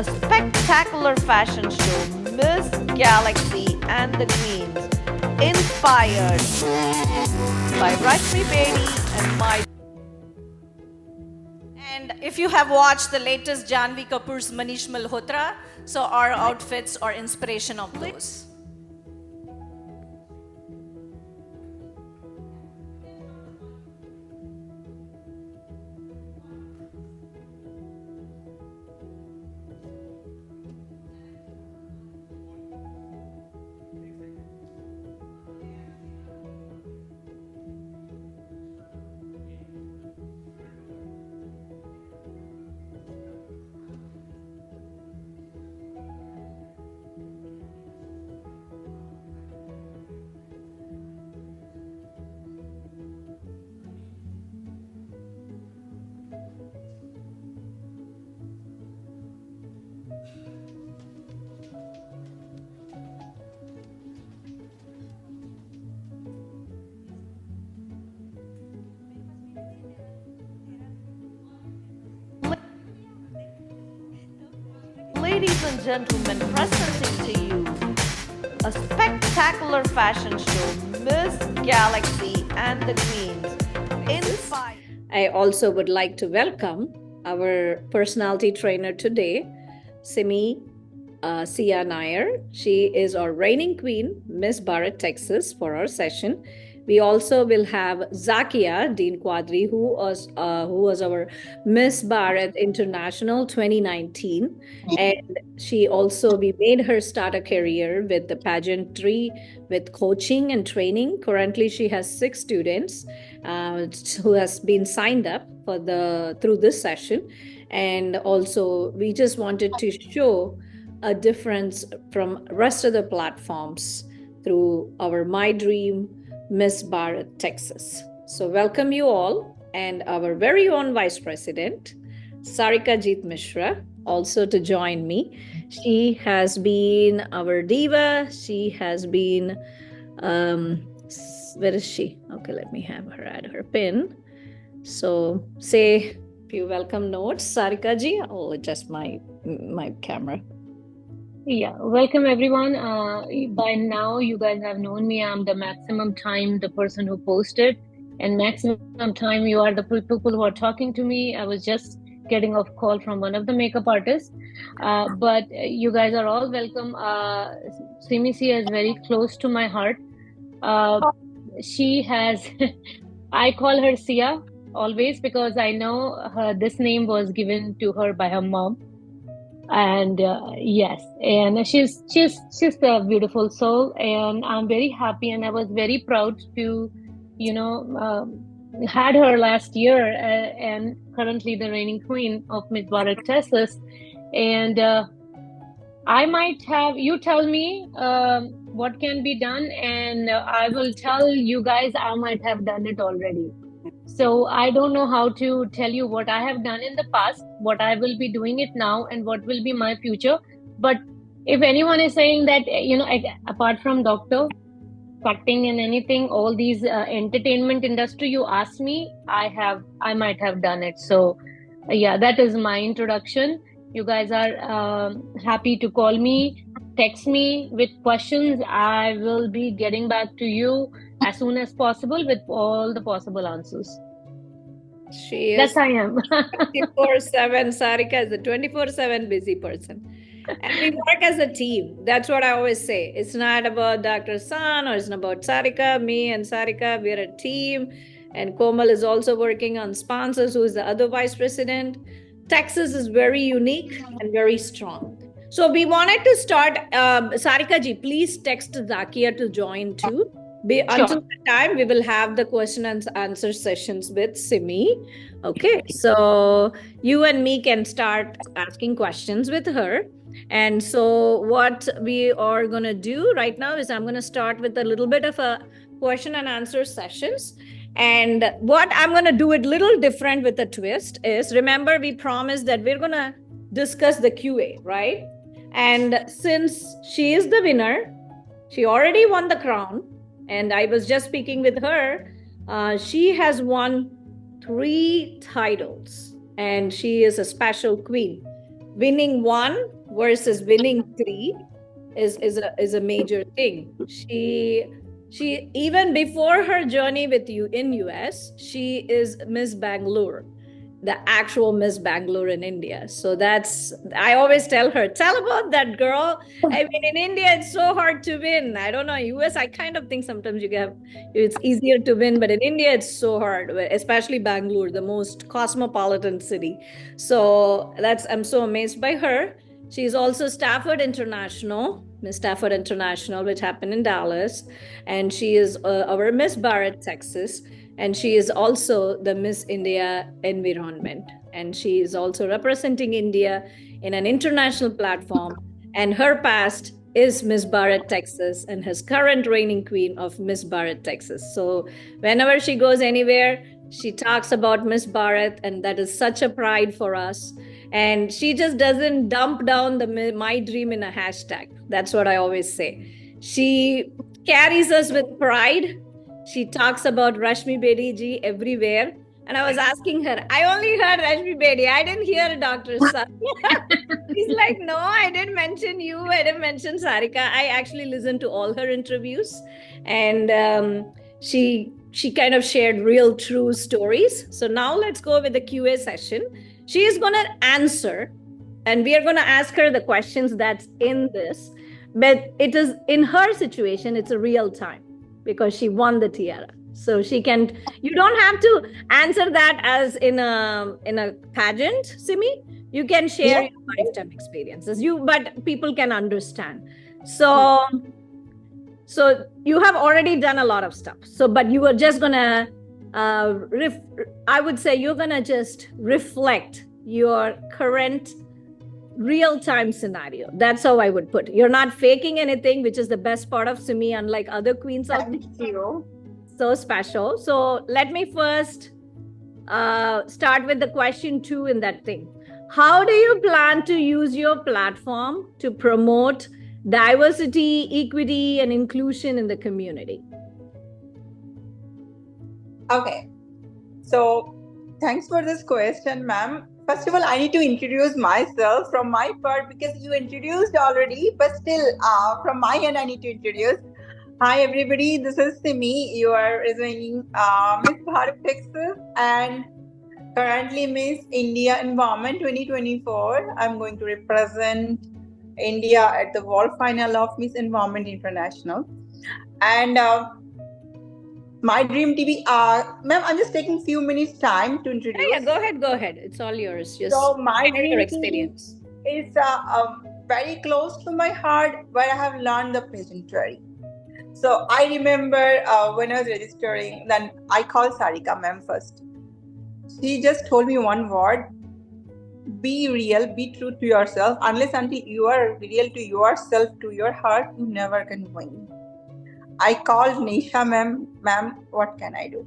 a spectacular fashion show, Miss Galaxy and the Queens, inspired by Rashmi Bedi and my. And if you have watched the latest Janvi Kapoor's Manish Malhotra, so our outfits are inspiration of those. Ladies and gentlemen, presenting to you a spectacular fashion show, Miss Galaxy and the Queens, inspired. I also would like to welcome our personality trainer today, Simi Sia Nair. She is our reigning queen, Miss Bharat, Texas, for our session. We also will have Zakia Dean Quadri, who was our Miss Bharat International 2019, and we made her start a career with the pageantry, with coaching and training. Currently, she has 6 students who has been signed up through this session, and also we just wanted to show a difference from rest of the platforms through our My Dream Miss Bharat, Texas. So welcome you all, and our very own Vice President, Sarika Jeet Mishra, also to join me. She has been our diva. She has been, where is she? Okay, let me have her add her pin. So say a few welcome notes, Sarika ji. Oh, just my camera. Yeah, welcome everyone. By now, you guys have known me. I'm the maximum time, the person who posted, and maximum time, you are the people who are talking to me. I was just getting a call from one of the makeup artists, but you guys are all welcome. Simisi is very close to my heart. She has, I call her Sia always because I know this name was given to her by her mom. And yes, and she's a beautiful soul, and I'm very happy, and I was very proud to, had her last year, and currently the reigning queen of Miss Bharat Texas. And I might have you tell me what can be done, and I will tell you guys I might have done it already. So I don't know how to tell you what I have done in the past, what I will be doing it now, and what will be my future. But if anyone is saying that, apart from doctor, acting and anything, all these entertainment industry, you ask me, I might have done it. So yeah, that is my introduction. You guys are happy to call me, text me with questions. I will be getting back to you as soon as possible with all the possible answers. She is. That's I am. 24/7. Sarika is a 24/7 busy person. And we work as a team. That's what I always say. It's not about Dr. San or it's not about Sarika. Me and Sarika, we're a team. And Komal is also working on sponsors, who is the other vice president. Texas is very unique and very strong. So we wanted to start. Sarika ji, please text Zakia to join too. Until the time, we will have the question and answer sessions with Simi. Okay, so you and me can start asking questions with her. And so what we are going to do right now is I'm going to start with a little bit of a question and answer sessions. And what I'm going to do it little different with a twist is, remember, we promised that we're going to discuss the QA, right? And since she is the winner, she already won the crown. And I was just speaking with her. She has won 3 titles, and she is a special queen. winning one versus winning three is a major thing. She even before her journey with you in US, she is Miss Bangalore, the actual Miss Bangalore in India. So that's, I always tell about that girl. I mean, in India, it's so hard to win. I don't know, US, I kind of think sometimes it's easier to win, but in India, it's so hard, especially Bangalore, the most cosmopolitan city. So I'm so amazed by her. She's also Stafford International, Miss Stafford International, which happened in Dallas. And she is our Miss Bharat, Texas. And she is also the Miss India Environment. And she is also representing India in an international platform. And her past is Miss Bharat, Texas, and his current reigning queen of Miss Bharat, Texas. So whenever she goes anywhere, she talks about Miss Bharat, and that is such a pride for us. And she just doesn't dump down my dream in a hashtag. That's what I always say. She carries us with pride. She talks about Rashmi Bedi ji everywhere. And I was asking her, I only heard Rashmi Bedi. I didn't hear Dr. Sun. She's like, no, I didn't mention you. I didn't mention Sarika. I actually listened to all her interviews. And she kind of shared real true stories. So now let's go with the QA session. She is going to answer, and we are going to ask her the questions that's in this. But it is, in her situation, it's a real time because she won the tiara. So she can, you don't have to answer that as in a pageant, Simi. You can share your lifetime experiences. But people can understand. So you have already done a lot of stuff. So, but you are just gonna I would say you're gonna just reflect your current real-time scenario. That's how I would put it. You're not faking anything, which is the best part of Simi, unlike other queens out there. Thank you. So special. So let me first start with the question 2 in that thing. How do you plan to use your platform to promote diversity, equity, and inclusion in the community? Okay. So thanks for this question, ma'am. First of all, I need to introduce myself from my part because you introduced already, but still from my end, I need to introduce. Hi, everybody. This is Simi. You are representing Miss Bharat, Texas, and currently Miss India Environment 2024. I'm going to represent India at the World Final of Miss Environment International. And my dream TV, ma'am, I'm just taking few minutes time to introduce. Yeah, go ahead. It's all yours. Just so my dream your experience is very close to my heart, where I have learned the pageantry. So I remember when I was registering, then I called Sarika ma'am first. She just told me one word: be real, be true to yourself. Unless until you are real to yourself, to your heart, you never can win. I called Nisha ma'am, what can I do?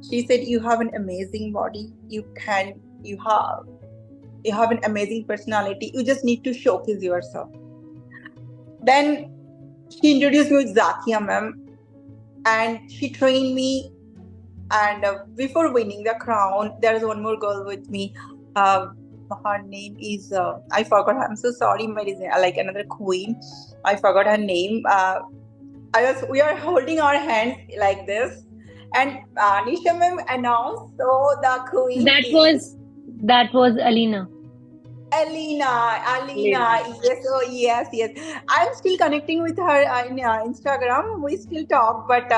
She said, you have an amazing body. You have an amazing personality. You just need to showcase yourself. Then she introduced me with Zakia ma'am, and she trained me. And before winning the crown, there is one more girl with me. Her name is I forgot. I'm so sorry, like another queen. I forgot her name. We are holding our hands like this, and Nisha ma'am announced, so the queen. That was Alina. Alina. Yes. I'm still connecting with her in Instagram. We still talk, but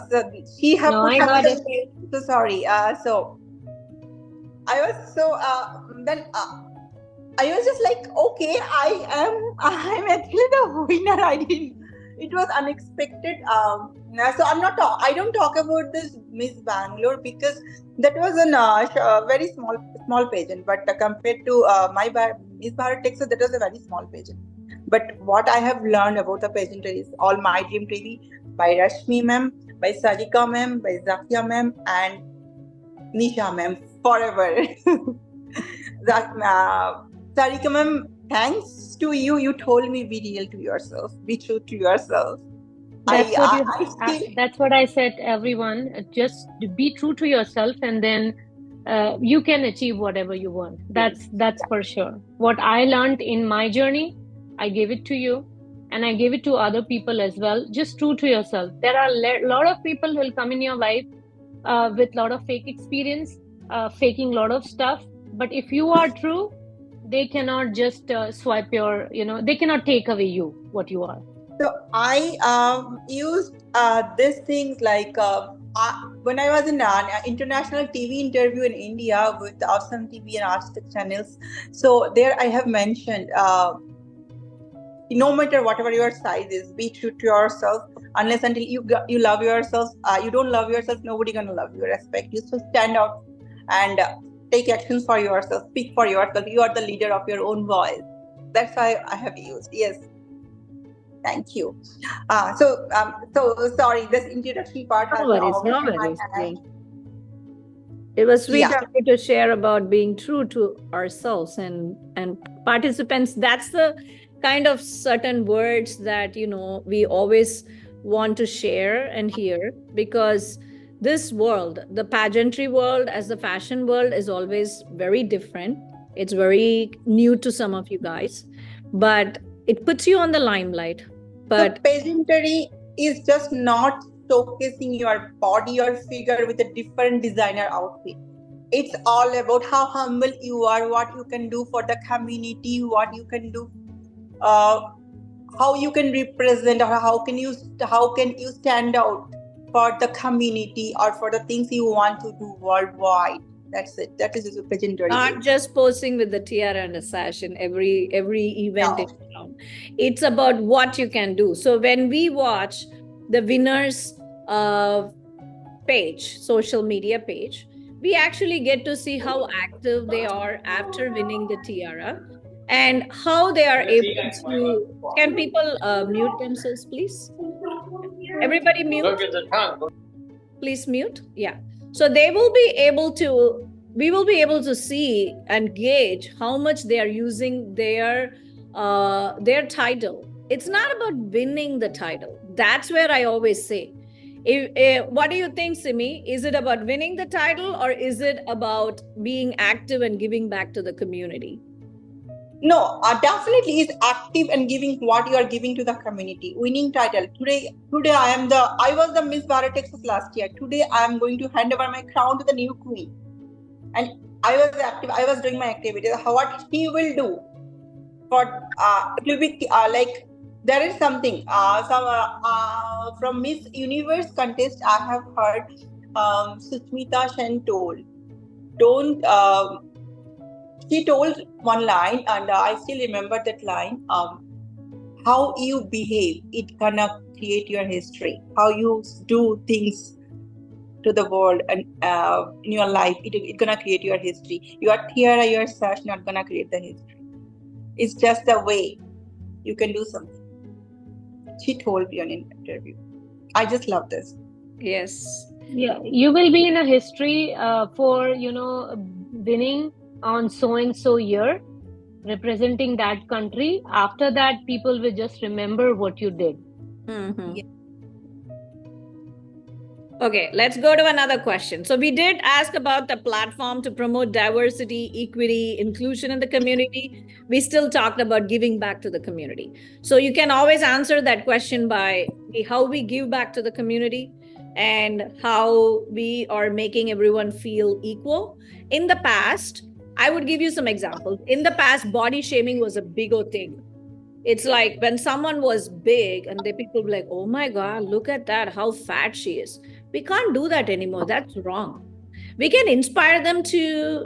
so she have put something. So sorry. So I was so then. I was just like, okay, I'm actually the winner. It was unexpected. So I don't talk about this Miss Bangalore because that was a very small pageant. But compared to Miss Bharat, Texas, that was a very small pageant. But what I have learned about the pageantry is all my dream TV by Rashmi ma'am, by Sarika ma'am, by Zakia ma'am, and Nisha ma'am forever. Sarika ma'am, thanks to you, you told me be real to yourself, be true to yourself. That's what I said, everyone. Just be true to yourself, and then you can achieve whatever you want. That's for sure. What I learned in my journey, I gave it to you, and I gave it to other people as well. Just true to yourself. There are a lot of people who will come in your life with a lot of fake experience, faking a lot of stuff. But if you are true, they cannot just swipe your, they cannot take away you, what you are. So I used these things like when I was in an international TV interview in India with Awesome TV and Artistic channels. So there I have mentioned, no matter whatever your size is, be true to yourself. Unless until you love yourself, you don't love yourself, nobody gonna love you, respect you. So stand out and take actions for yourself, speak for yourself. You are the leader of your own voice. That's why I have used. Yes. Thank you. So sorry, this introduction part has No worries. It was sweet of you to share about being true to ourselves and participants. That's the kind of certain words that we always want to share and hear, because this world, the pageantry world as the fashion world, is always very different. It's very new to some of you guys, but it puts you on the limelight. But so pageantry is just not showcasing your body or figure with a different designer outfit. It's all about how humble you are, what you can do for the community, what you can do, how you can represent, or how can you stand out for the community or for the things you want to do worldwide. That's it. That is a pageantry. Not just posing with the tiara and a sash in every event in town. It's about what you can do. So when we watch the winners' page, social media page, we actually get to see how active they are after winning the tiara and how they are able to. Can people mute themselves, please? Everybody mute. Please mute. Yeah. So they will be able to, we will be able to see and gauge how much they are using their title. It's not about winning the title. That's where I always say, what do you think, Simi? Is it about winning the title, or is it about being active and giving back to the community? No, definitely is active and giving what you are giving to the community. Winning title. Today I was the Miss Bharat Texas last year. Today I am going to hand over my crown to the new queen. And I was active. I was doing my activities. What he will do for it will be like there is something. From Miss Universe contest, I have heard Sushmita Sen told, don't. She told one line, and I still remember that line. How you behave, it gonna create your history. How you do things to the world and in your life, it gonna create your history. Your tiara, your sash, not gonna create the history. It's just the way you can do something. She told me in an interview. I just love this. Yes. Yeah, you will be in a history for winning on so and so year, representing that country. After that, people will just remember what you did. Mm-hmm. Yeah. Okay, let's go to another question. So we did ask about the platform to promote diversity, equity, inclusion in the community. We still talked about giving back to the community. So you can always answer that question by how we give back to the community and how we are making everyone feel equal. In the past, I would give you some examples. In the past, body shaming was a big thing. It's like when someone was big and the people were like, oh my God, look at that, how fat she is. We can't do that anymore. That's wrong. We can inspire them to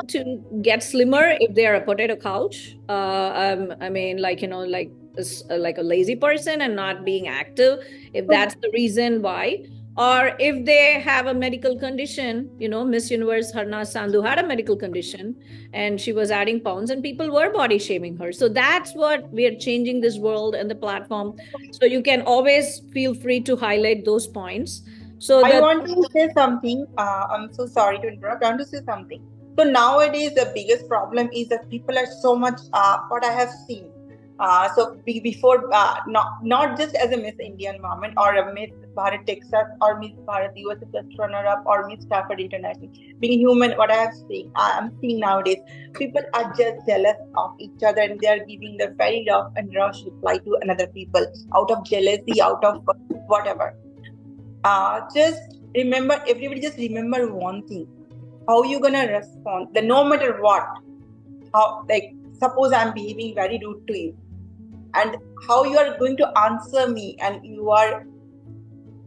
get slimmer if they're a potato couch. I mean, like a lazy person and not being active, if that's the reason why. Or if they have a medical condition, Miss Universe Harna Sandhu had a medical condition and she was adding pounds and people were body shaming her. So that's what we are changing this world and the platform. So you can always feel free to highlight those points. So I want to say something. I'm so sorry to interrupt. I want to say something. So nowadays, the biggest problem is that people are so much, what I have seen, Before, not just as a Miss India environment or a Miss Bharat Texas or Miss Bharat USA Plus runner-up or Miss Stafford International, being human, what I'm seeing nowadays, people are just jealous of each other and they are giving the very rough and rush reply to another people out of jealousy, out of whatever. Just remember, everybody just remember one thing: how you gonna respond? Then no matter what, how, like, suppose I'm behaving very rude to you, and how you are going to answer me, and you are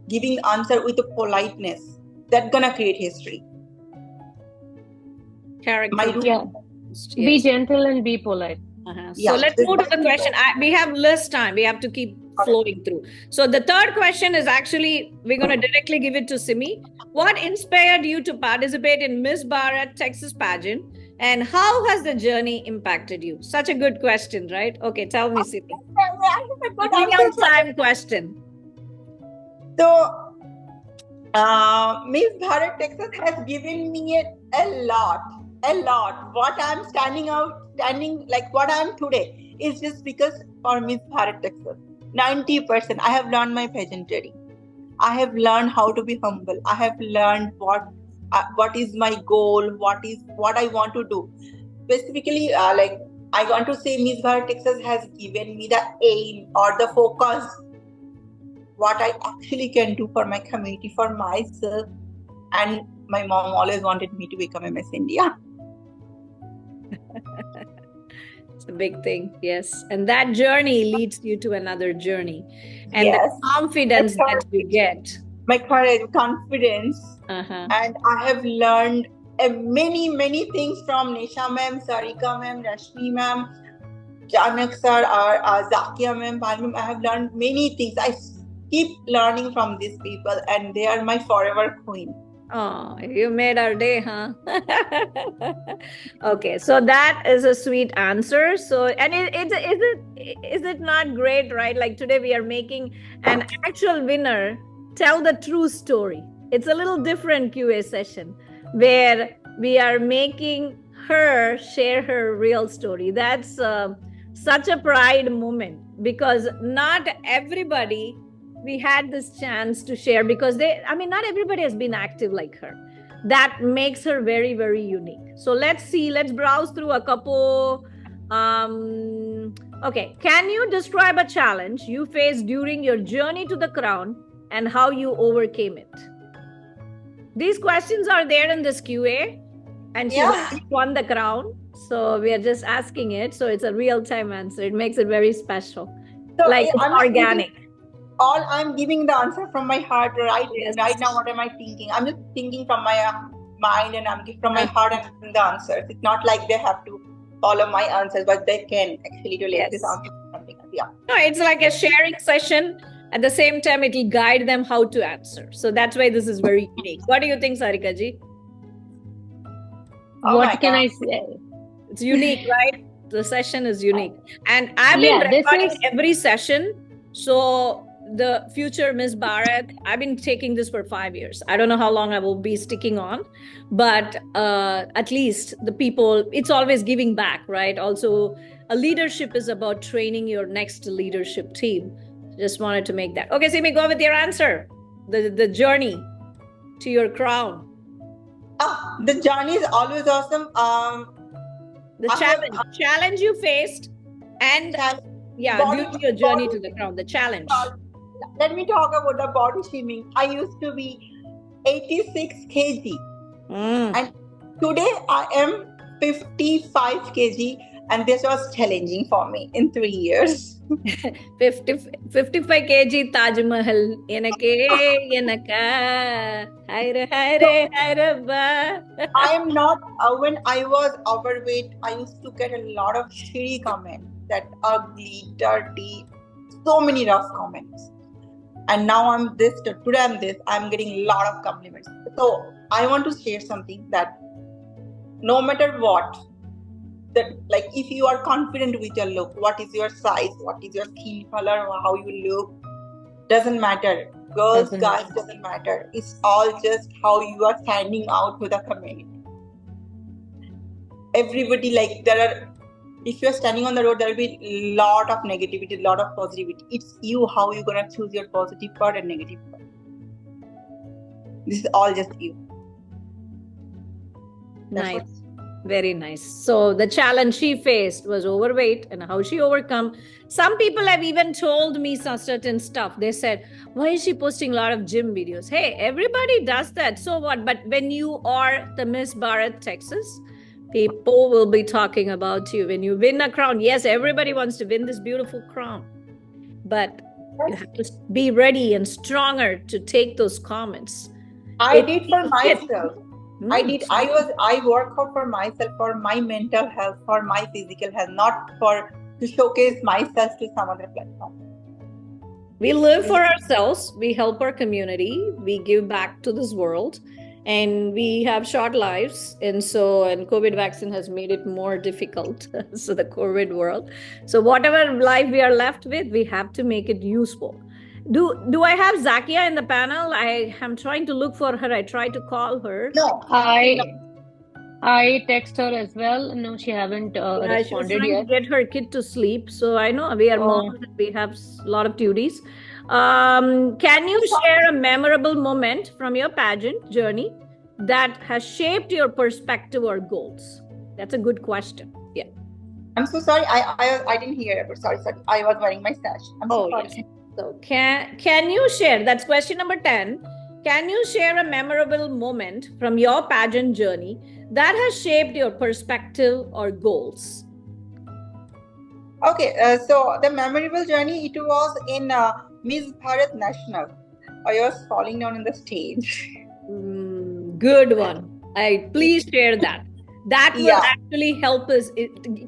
giving answer with a politeness, that's gonna create history. Character. Yeah. Be gentle and be polite. So let's move to the question. We have less time. We have to keep flowing through. So the third question is actually, we're going to directly give it to Simi. What inspired you to participate in Miss Bharat Texas pageant, and how has the journey impacted you? Such a good question, right? Okay, tell me, Simi. Real time question. So, Miss Bharat Texas has given me a lot. What I'm what I'm today is just because for Miss Bharat Texas. 90%, I have learned my pageantry. I have learned how to be humble. I have learned what is my goal, what I want to do. Specifically, I want to say Miss Bharat Texas has given me the aim or the focus, what I actually can do for my community, for myself. And my mom always wanted me to become a Miss India. It's a big thing, yes. And that journey leads you to another journey. And yes. The confidence that you get. My courage, confidence. And I have learned many things from Nisha ma'am, Sarika ma'am, Rashmi ma'am, Janak sir, or Zakia ma'am, I have learned many things. I keep learning from these people, and they are my forever queen. Oh, you made our day, huh? Okay, so that is a sweet answer. So, and is it not great, right? Like today we are making an actual winner tell the true story. It's a little different QA session where we are making her share her real story. That's such a pride moment, because not everybody we had this chance to share, because not everybody has been active like her. That makes her very, very unique. So let's browse through a couple. Okay, can you describe a challenge you faced during your journey to the crown and how you overcame it? These questions are there in this QA, and she won the crown. So we are just asking it. So it's a real-time answer. It makes it very special. So it's organic. I'm giving the answer from my heart right now. What am I thinking? I'm just thinking from my mind, and I'm from my heart and giving the answers. It's not like they have to follow my answers, but they can actually relate this answer to something else. Yeah. No, it's like a sharing session. At the same time, it will guide them how to answer. So that's why this is very unique. What do you think, Sarika ji? What can I say? It's unique, right? The session is unique. And I've been recording every session. So the future Miss Bharat, I've been taking this for 5 years. I don't know how long I will be sticking on, but at least the people, it's always giving back, right? Also, a leadership is about training your next leadership team. Just wanted to make that. Okay, Simi, go with your answer. The journey to your crown. The journey is always awesome. The challenge you faced, and during your journey to the crown, the challenge. Let me talk about the body shaming. I used to be 86 kg. And today I am 55 kg. And this was challenging for me in 3 years. 55 kg Taj Mahal. I am not, when I was overweight, I used to get a lot of shitty comments, that ugly, dirty, so many rough comments. And now I'm this, today I'm this, I'm getting a lot of compliments. So I want to share something, that no matter what, that like if you are confident with your look, what is your size, what is your skin color, how you look, doesn't matter. Girls, guys, doesn't matter. It's all just how you are standing out to the community. Everybody, like, there are If you're standing on the road, there will be a lot of negativity, a lot of positivity. It's you how you're gonna choose your positive part and negative part. This is all just you. That's Nice. Very nice. So the challenge she faced was overweight and how she overcome. Some people have even told me some certain stuff. They said, why is she posting a lot of gym videos? Hey, everybody does that. So what? But when you are the Miss Bharat, Texas, people will be talking about you. When you win a crown, yes, everybody wants to win this beautiful crown. But you have to be ready and stronger to take those comments. I did for myself. I work out for myself, for my mental health, for my physical health, not to showcase myself to some other platform. We live for ourselves, we help our community, we give back to this world, and we have short lives. And COVID vaccine has made it more difficult. So the COVID world. So whatever life we are left with, we have to make it useful. Do I have Zakia in the panel? I am trying to look for her. I tried to call her. No. I text her as well. No, she haven't responded she was trying yet. to get her kid to sleep. So I know we are moms. We have a lot of duties. Can you share a memorable moment from your pageant journey that has shaped your perspective or goals? That's a good question. Yeah. I'm so sorry. I didn't hear it. Sorry. I was wearing my sash. I'm so sorry. Yes. So can you share? That's question number 10. Can you share a memorable moment from your pageant journey that has shaped your perspective or goals? Okay, so the memorable journey, it was in Miss Bharat National. I was falling down on the stage. Good one. Please share that. That will actually help us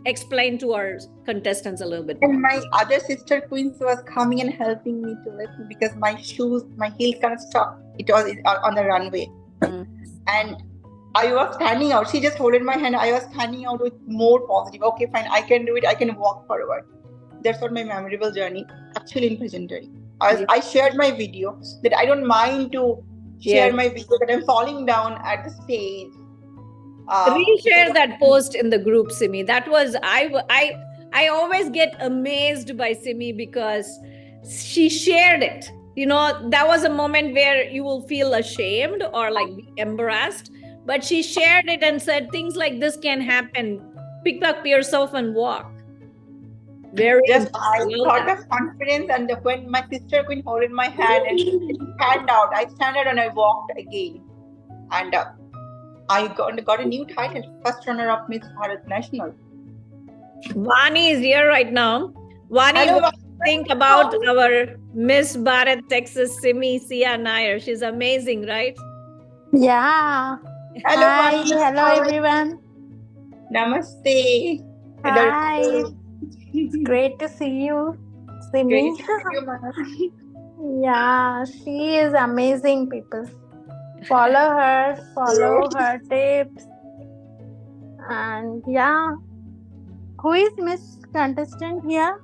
explain to our contestants a little bit more. And my other sister queens was coming and helping me to lift me because my heels kind of stuck. It was on the runway. And I was standing out. She just holded my hand. I was standing out with more positive. Okay, fine. I can do it. I can walk forward. That's what my memorable journey, actually in pageant journey. I shared my video that I don't mind to share my video that I'm falling down at the stage. Reshare that post in the group, Simi. That was I always get amazed by Simi because she shared it. You know, that was a moment where you will feel ashamed or like be embarrassed. But she shared it and said things like this can happen. Pick up yourself and walk. I thought of confidence, and when my sister queen holded my hand and stand out, I stand out and I walked again. And I got a new title, first runner-up Miss Bharat National. Vani is here right now. Vani, what do you think about our Miss Bharat Texas Simi Sia Nair? She's amazing, right? Yeah. Hello, Hi, Vani. hello everyone. Namaste. Hi. It's great to see you, Simi. Yeah, she is amazing, people. Follow her tips. And yeah, who is Miss Contestant here?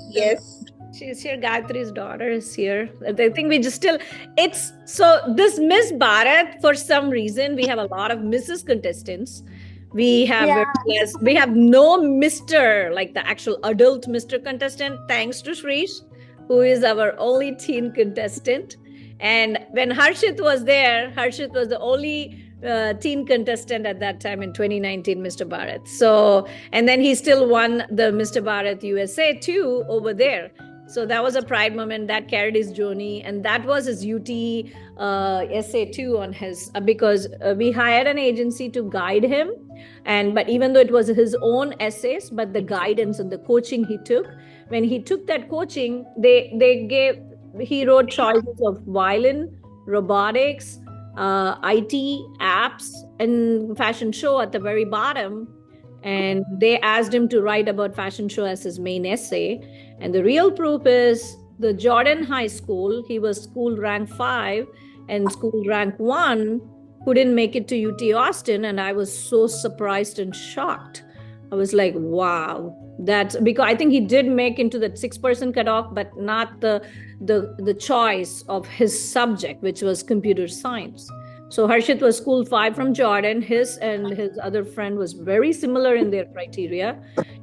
Yes. She's here. Gayatri's daughter is here. I think we just this Miss Bharat, for some reason, we have a lot of Mrs. contestants. We have no Mr. like the actual adult Mr. contestant, thanks to Shrish, who is our only teen contestant. And when Harshit was there, Harshit was the only teen contestant at that time in 2019, Mr. Bharat. So, and then he still won the Mr. Bharat USA too over there. So that was a pride moment that carried his journey, and that was his UT essay too on his because we hired an agency to guide him, but even though it was his own essays, but the guidance and the coaching he took, when he took that coaching, he wrote choices of violin, robotics, IT, apps, and fashion show at the very bottom. And they asked him to write about fashion show as his main essay. And the real proof is the Jordan High School, he was school rank 5 and school rank 1, couldn't make it to UT Austin. And I was so surprised and shocked. I was like, wow, that's because I think he did make into the 6% cutoff, but not the choice of his subject, which was computer science. So Harshit was school 5 from Jordan. His and his other friend was very similar in their criteria.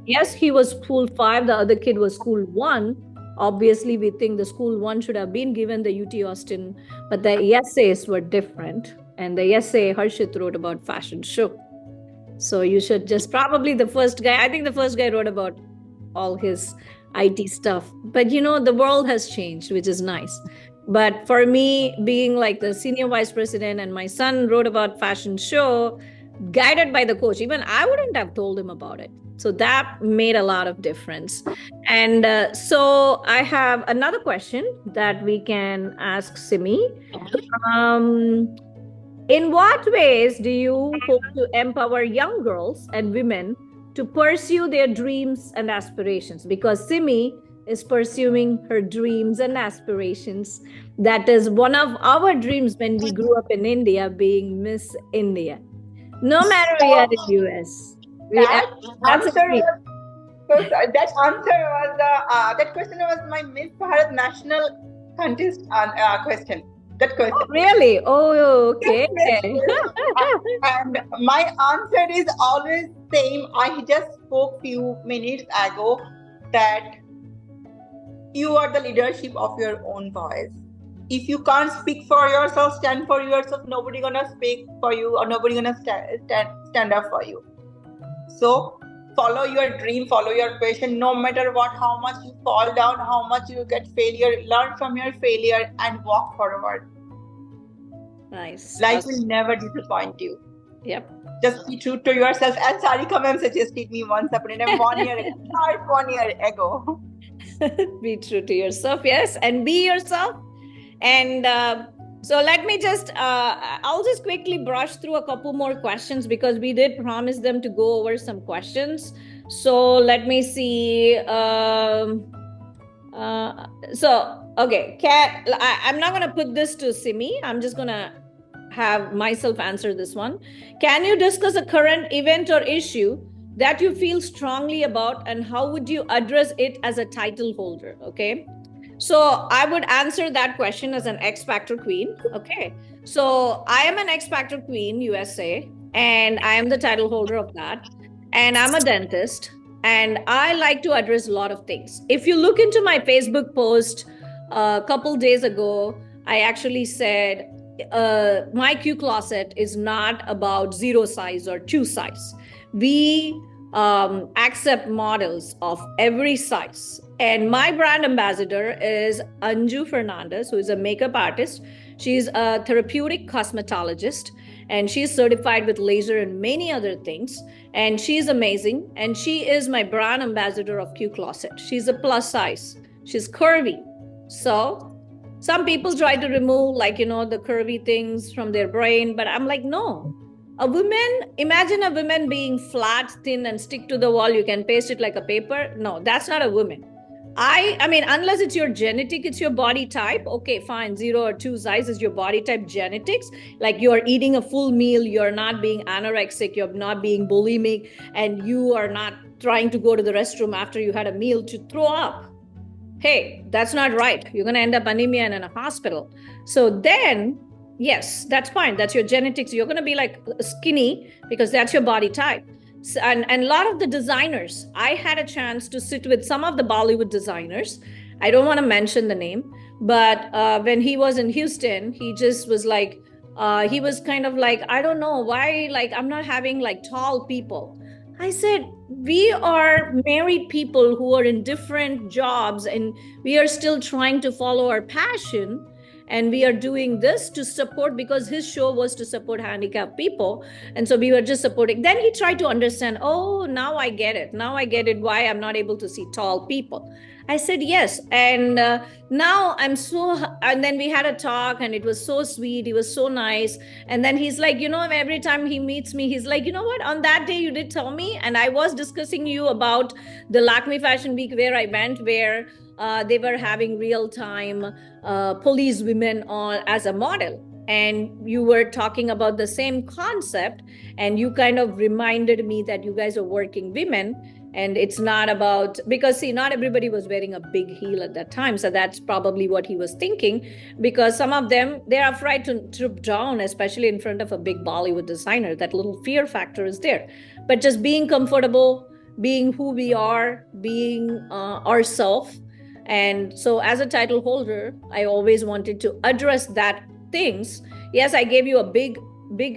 Yes, he was school 5. The other kid was school 1. Obviously, we think the school 1 should have been given the UT Austin, but the essays were different. And the essay Harshit wrote about fashion show. So you should just probably the first guy, I think the first guy wrote about all his IT stuff. But the world has changed, which is nice. But for me, being like the senior vice president and my son wrote about fashion show, guided by the coach, even I wouldn't have told him about it. So that made a lot of difference. And so I have another question that we can ask Simi. In what ways do you hope to empower young girls and women to pursue their dreams and aspirations? Because Simi is pursuing her dreams and aspirations. That is one of our dreams when we grew up in India, being Miss India. No matter we are in US. That question was my Miss Bharat national contest question. That question. Oh, really? Oh, okay. And my answer is always same. I just spoke few minutes ago that you are the leadership of your own voice. If you can't speak for yourself, stand for yourself, nobody gonna speak for you or nobody gonna stand up for you. So follow your dream, follow your passion, no matter what, how much you fall down, how much you get failure, learn from your failure and walk forward. Nice. Life will never disappoint you. Yep. Just be true to yourself. And Sarika ma'am suggested me once upon a time 1 year ago. Not 1 year ago. Be true to yourself, yes, and be yourself. And so let me just, I'll just quickly brush through a couple more questions because we did promise them to go over some questions. So let me see. Okay, I'm not going to put this to Simi. I'm just going to have myself answer this one. Can you discuss a current event or issue that you feel strongly about and how would you address it as a title holder? Okay. So I would answer that question as an X Factor queen. Okay. So I am an X Factor queen, USA, and I am the title holder of that. And I'm a dentist and I like to address a lot of things. If you look into my Facebook post a couple days ago, I actually said, my Q closet is not about 0 size or 2 size. We accept models of every size. And my brand ambassador is Anju Fernandez, who is a makeup artist. She's a therapeutic cosmetologist, and she's certified with laser and many other things. And she's amazing. And she is my brand ambassador of Q Closet. She's a plus size. She's curvy. So some people try to remove the curvy things from their brain, but I'm like, no. Imagine a woman being flat, thin, and stick to the wall. You can paste it like a paper. No, that's not a woman. I mean, unless it's your genetic, it's your body type. Okay, fine. 0 or 2 size is your body type genetics. Like you're eating a full meal. You're not being anorexic. You're not being bulimic. And you are not trying to go to the restroom after you had a meal to throw up. Hey, that's not right. You're going to end up anemia and in a hospital. So then, yes, that's fine. That's your genetics. You're going to be like skinny because that's your body type. And a lot of the designers, I had a chance to sit with some of the Bollywood designers. I don't want to mention the name, but when he was in Houston, he just was like, he was kind of like, I don't know why, like, I'm not having like tall people. I said, we are married people who are in different jobs and we are still trying to follow our passion. And we are doing this to support, because his show was to support handicapped people. And so we were just supporting. Then he tried to understand, oh, now I get it. Now I get it why I'm not able to see tall people. I said, yes. And now I'm so, and then we had a talk and it was so sweet. He was so nice. And then he's like, every time he meets me, he's like, you know what, on that day you did tell me. And I was discussing you about the Lakme Fashion Week where I went, where they were having real-time police women on as a model. And you were talking about the same concept, and you kind of reminded me that you guys are working women. And it's not about, because see, not everybody was wearing a big heel at that time. So that's probably what he was thinking, because some of them, they're afraid to trip down, especially in front of a big Bollywood designer. That little fear factor is there. But just being comfortable, being who we are, being ourselves. And so as a title holder, I always wanted to address that things. Yes, I gave you a big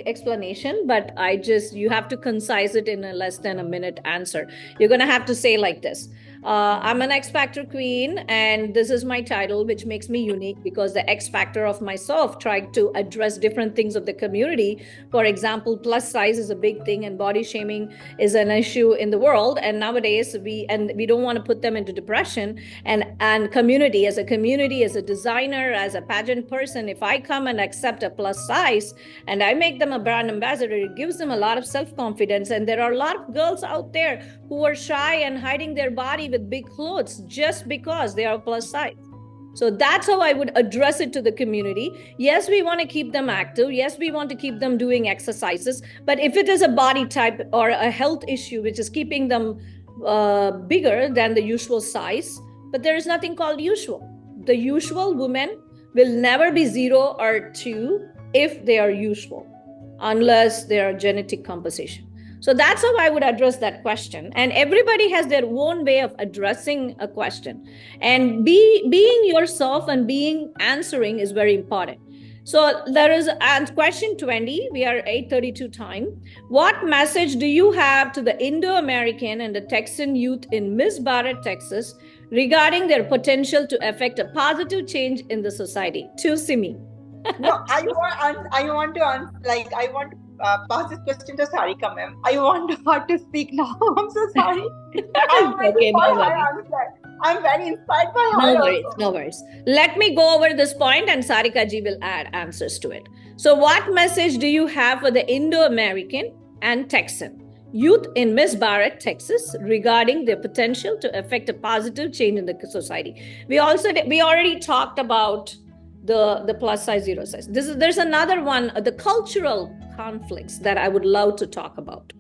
explanation, but you have to concise it in a less than a minute answer. You're going to have to say like this: I'm an X Factor queen, and this is my title, which makes me unique because the X Factor of myself tried to address different things of the community. For example, plus size is a big thing, and body shaming is an issue in the world. And nowadays, we don't want to put them into depression. And community, as a designer, as a pageant person, if I come and accept a plus size and I make them a brand ambassador, it gives them a lot of self-confidence. And there are a lot of girls out there who are shy and hiding their body with big clothes just because they are plus size. So that's how I would address it to the community. Yes, we want to keep them active. Yes, we want to keep them doing exercises. But if it is a body type or a health issue which is keeping them bigger than the usual size, but there is nothing called usual. The usual woman will never be 0 or 2 if they are usual, unless they are genetic composition. So that's how I would address that question. And everybody has their own way of addressing a question. And being yourself and being answering is very important. So there is question 20. We are 8:32 time. What message do you have to the Indo-American and the Texan youth in Miss Bharat, Texas, regarding their potential to affect a positive change in the society? To Simi. No, I want to pass this question to Sarika ma'am. I want her to speak now. I'm so sorry. I'm waiting for her answer. I'm very inspired by her. No worries. Let me go over this point and Sarika ji will add answers to it. So what message do you have for the Indo-American and Texan youth in Miss Bharat, Texas, regarding their potential to affect a positive change in the society? We already talked about the plus size, 0 size. There's another one, the cultural conflicts that I would love to talk about.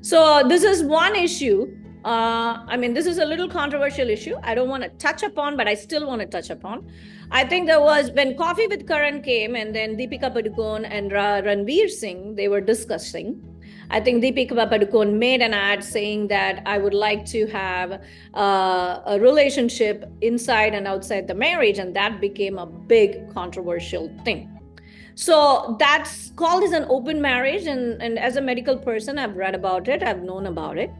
So this is one issue. This is a little controversial issue. I don't want to touch upon, but I still want to touch upon. I think there was, when Coffee with Karan came, and then Deepika Padukone and Ranveer Singh, they were discussing. I think Deepika Padukone made an ad saying that I would like to have a relationship inside and outside the marriage, and that became a big controversial thing. So that's called as an open marriage, and as a medical person, I've read about it, I've known about it.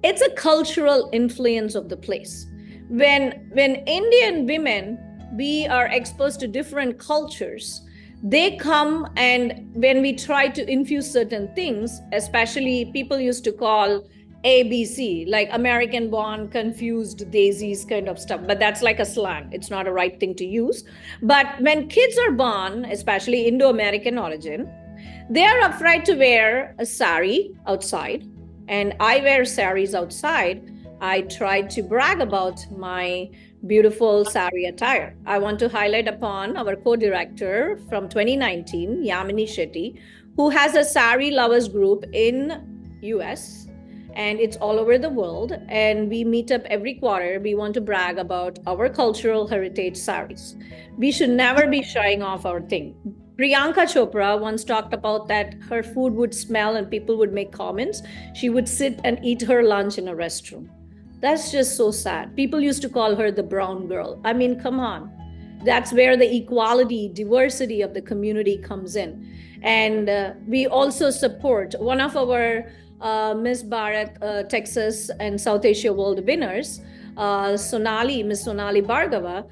It's a cultural influence of the place. When Indian women, we are exposed to different cultures, they come, and when we try to infuse certain things, especially people used to call ABC, like American born, confused daisies kind of stuff, but that's like a slang. It's not a right thing to use. But when kids are born, especially Indo-American origin, they are afraid to wear a sari outside. And I wear saris outside. I try to brag about my beautiful sari attire. I want to highlight upon our co-director from 2019, Yamini Shetty, who has a sari lovers group in US, and it's all over the world. And we meet up every quarter. We want to brag about our cultural heritage saris. We should never be shying off our thing. Priyanka Chopra once talked about that her food would smell and people would make comments. She would sit and eat her lunch in a restroom. That's just so sad. People used to call her the brown girl. I mean, come on. That's where the equality, diversity of the community comes in. And we also support one of our Miss Bharat, Texas and South Asia World winners, Miss Sonali Bhargava.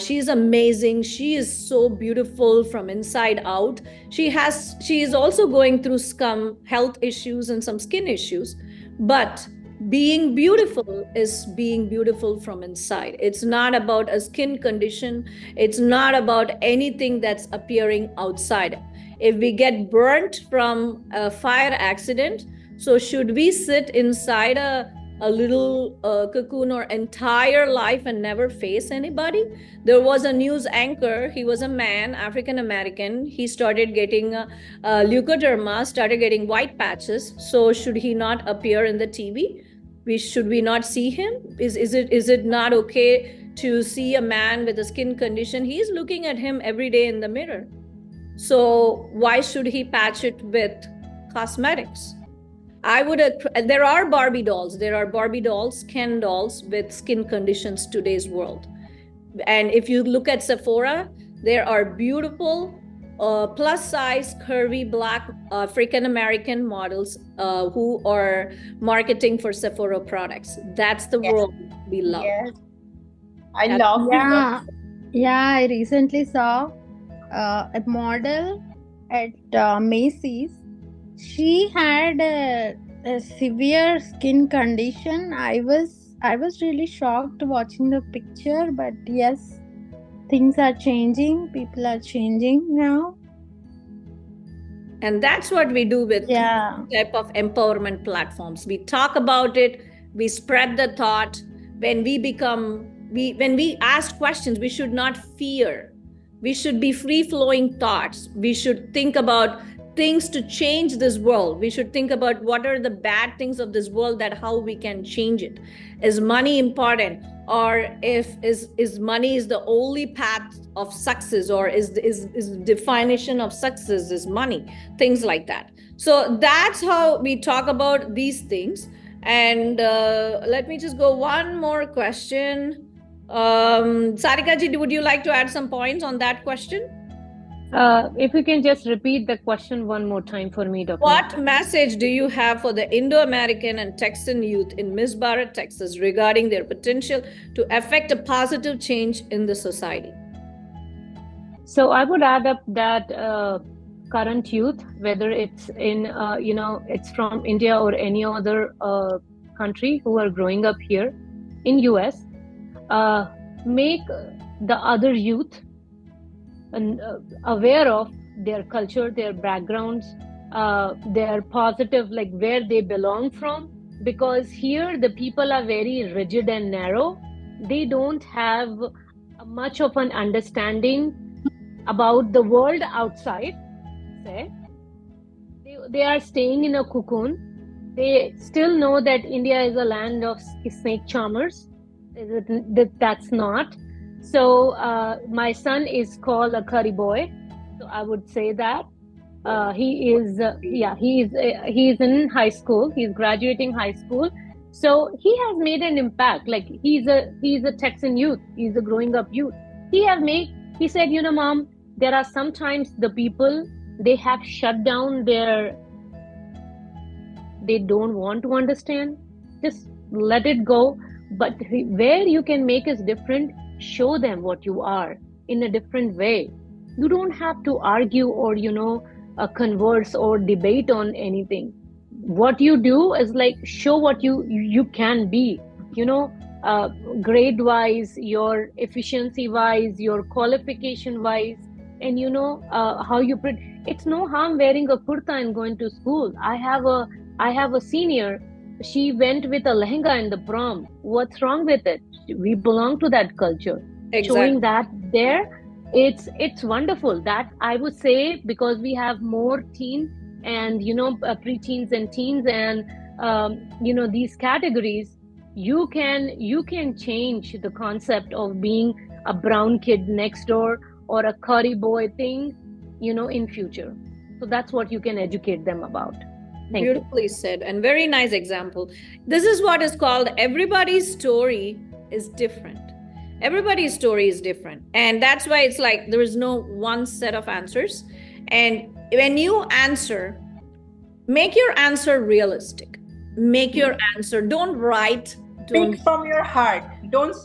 She's amazing. She is so beautiful from inside out. She is also going through some health issues and some skin issues, but being beautiful is being beautiful from inside. It's not about a skin condition. It's not about anything that's appearing outside. If we get burnt from a fire accident, so should we sit inside a little cocoon our entire life and never face anybody? There was a news anchor. He was a man, African American. He started getting leukoderma, started getting white patches. So should he not appear in the TV? Should we not see him? Is it not okay to see a man with a skin condition? He's looking at him every day in the mirror. So why should he patch it with cosmetics? There are Barbie dolls. There are Barbie dolls, Ken dolls with skin conditions today's world. And if you look at Sephora, there are beautiful plus size, curvy black African American models who are marketing for Sephora products. That's the world we love. Yes. I love Yeah, yeah. I recently saw a model at Macy's. She had a severe skin condition. I was really shocked watching the picture, but yes, things are changing. People are changing now. And that's what we do with Yeah. type of empowerment platforms. We talk about it, we spread the thought. When we ask questions, we should not fear. We should be free flowing thoughts. We should think about things to change this world. We should think about what are the bad things of this world, that how we can change it. Is money important? Or is money is the only path of success, or is definition of success is money? Things like that. So that's how we talk about these things. And let me just go one more question. Sarika ji, would you like to add some points on that question? If you can just repeat the question one more time for me, Dr. What message do you have for the Indo-American and Texan youth in Miss Bharat, Texas, regarding their potential to affect a positive change in the society? So I would add up that current youth, whether it's in, it's from India or any other country who are growing up here in US, make the other youth aware of their culture, their backgrounds, their positive, like where they belong from. Because here the people are very rigid and narrow. They don't have much of an understanding about the world outside. Say, they are staying in a cocoon. They still know that India is a land of snake charmers. That's not. So my son is called a curry boy. So I would say that he is in high school. He's graduating high school. So he has made an impact. Like he's a Texan youth. He's a growing up youth. He said, Mom, there are sometimes the people, they have shut down they don't want to understand. Just let it go. But where you can make us different, show them what you are in a different way. You don't have to argue or converse or debate on anything. What you do is like show what you can be, grade wise, your efficiency wise, your qualification wise, and how you it's no harm wearing a kurta and going to school. I have a senior. She went with a lehenga in the prom. What's wrong with it? We belong to that culture. Exactly. Showing that there, it's wonderful. That I would say, because we have more teen and preteens and teens and these categories, you can change the concept of being a brown kid next door or a curry boy thing, in future. So that's what you can educate them about. Beautifully said, and very nice example. This is what is called everybody's story is different. Everybody's story is different. And that's why it's like there is no one set of answers. And when you answer, make your answer realistic. Make your answer, don't write. Speak from your heart. Don't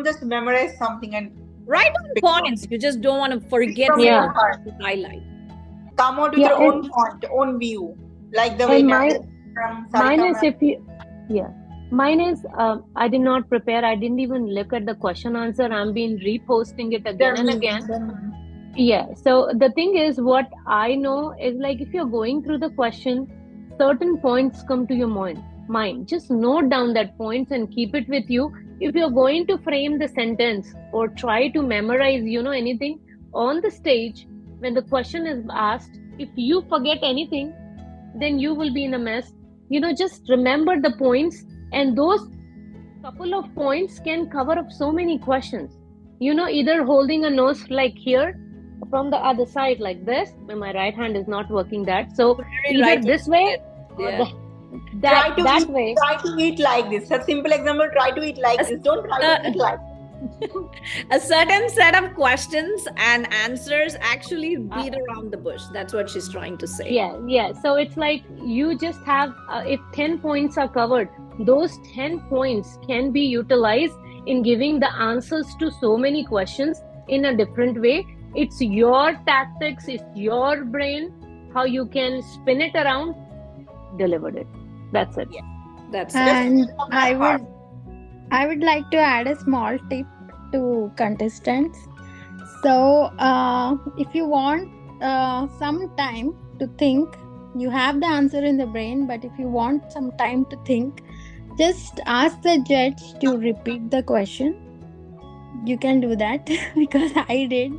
just memorize something and write on points. You just don't want to forget your heart. To highlight. Come out with your own point, own view. Like the way mine is I did not prepare. I didn't even look at the question answer. I'm been reposting it again and again. Yeah. So the thing is, what I know is like if you're going through the question, certain points come to your mind. Just note down that points and keep it with you. If you're going to frame the sentence or try to memorize, anything on the stage, when the question is asked, if you forget anything, then you will be in a mess. Just remember the points And those couple of points can cover up so many questions. Either holding a nose like here, from the other side like this. My right hand is not working that. So Very either right. this way or Yeah. that way. Try to eat like this. A simple example, try to eat like this. Don't try to eat like this. A certain set of questions and answers actually beat around the bush. That's what she's trying to say. Yeah. So it's like you just have, if 10 points are covered, those 10 points can be utilized in giving the answers to so many questions in a different way. It's your tactics, it's your brain, how you can spin it around, delivered it. That's it. Yeah, that's it. And I would like to add a small tip to contestants. So, if you want some time to think, you have the answer in the brain, but if you want some time to think, just ask the judge to repeat the question. You can do that because I did.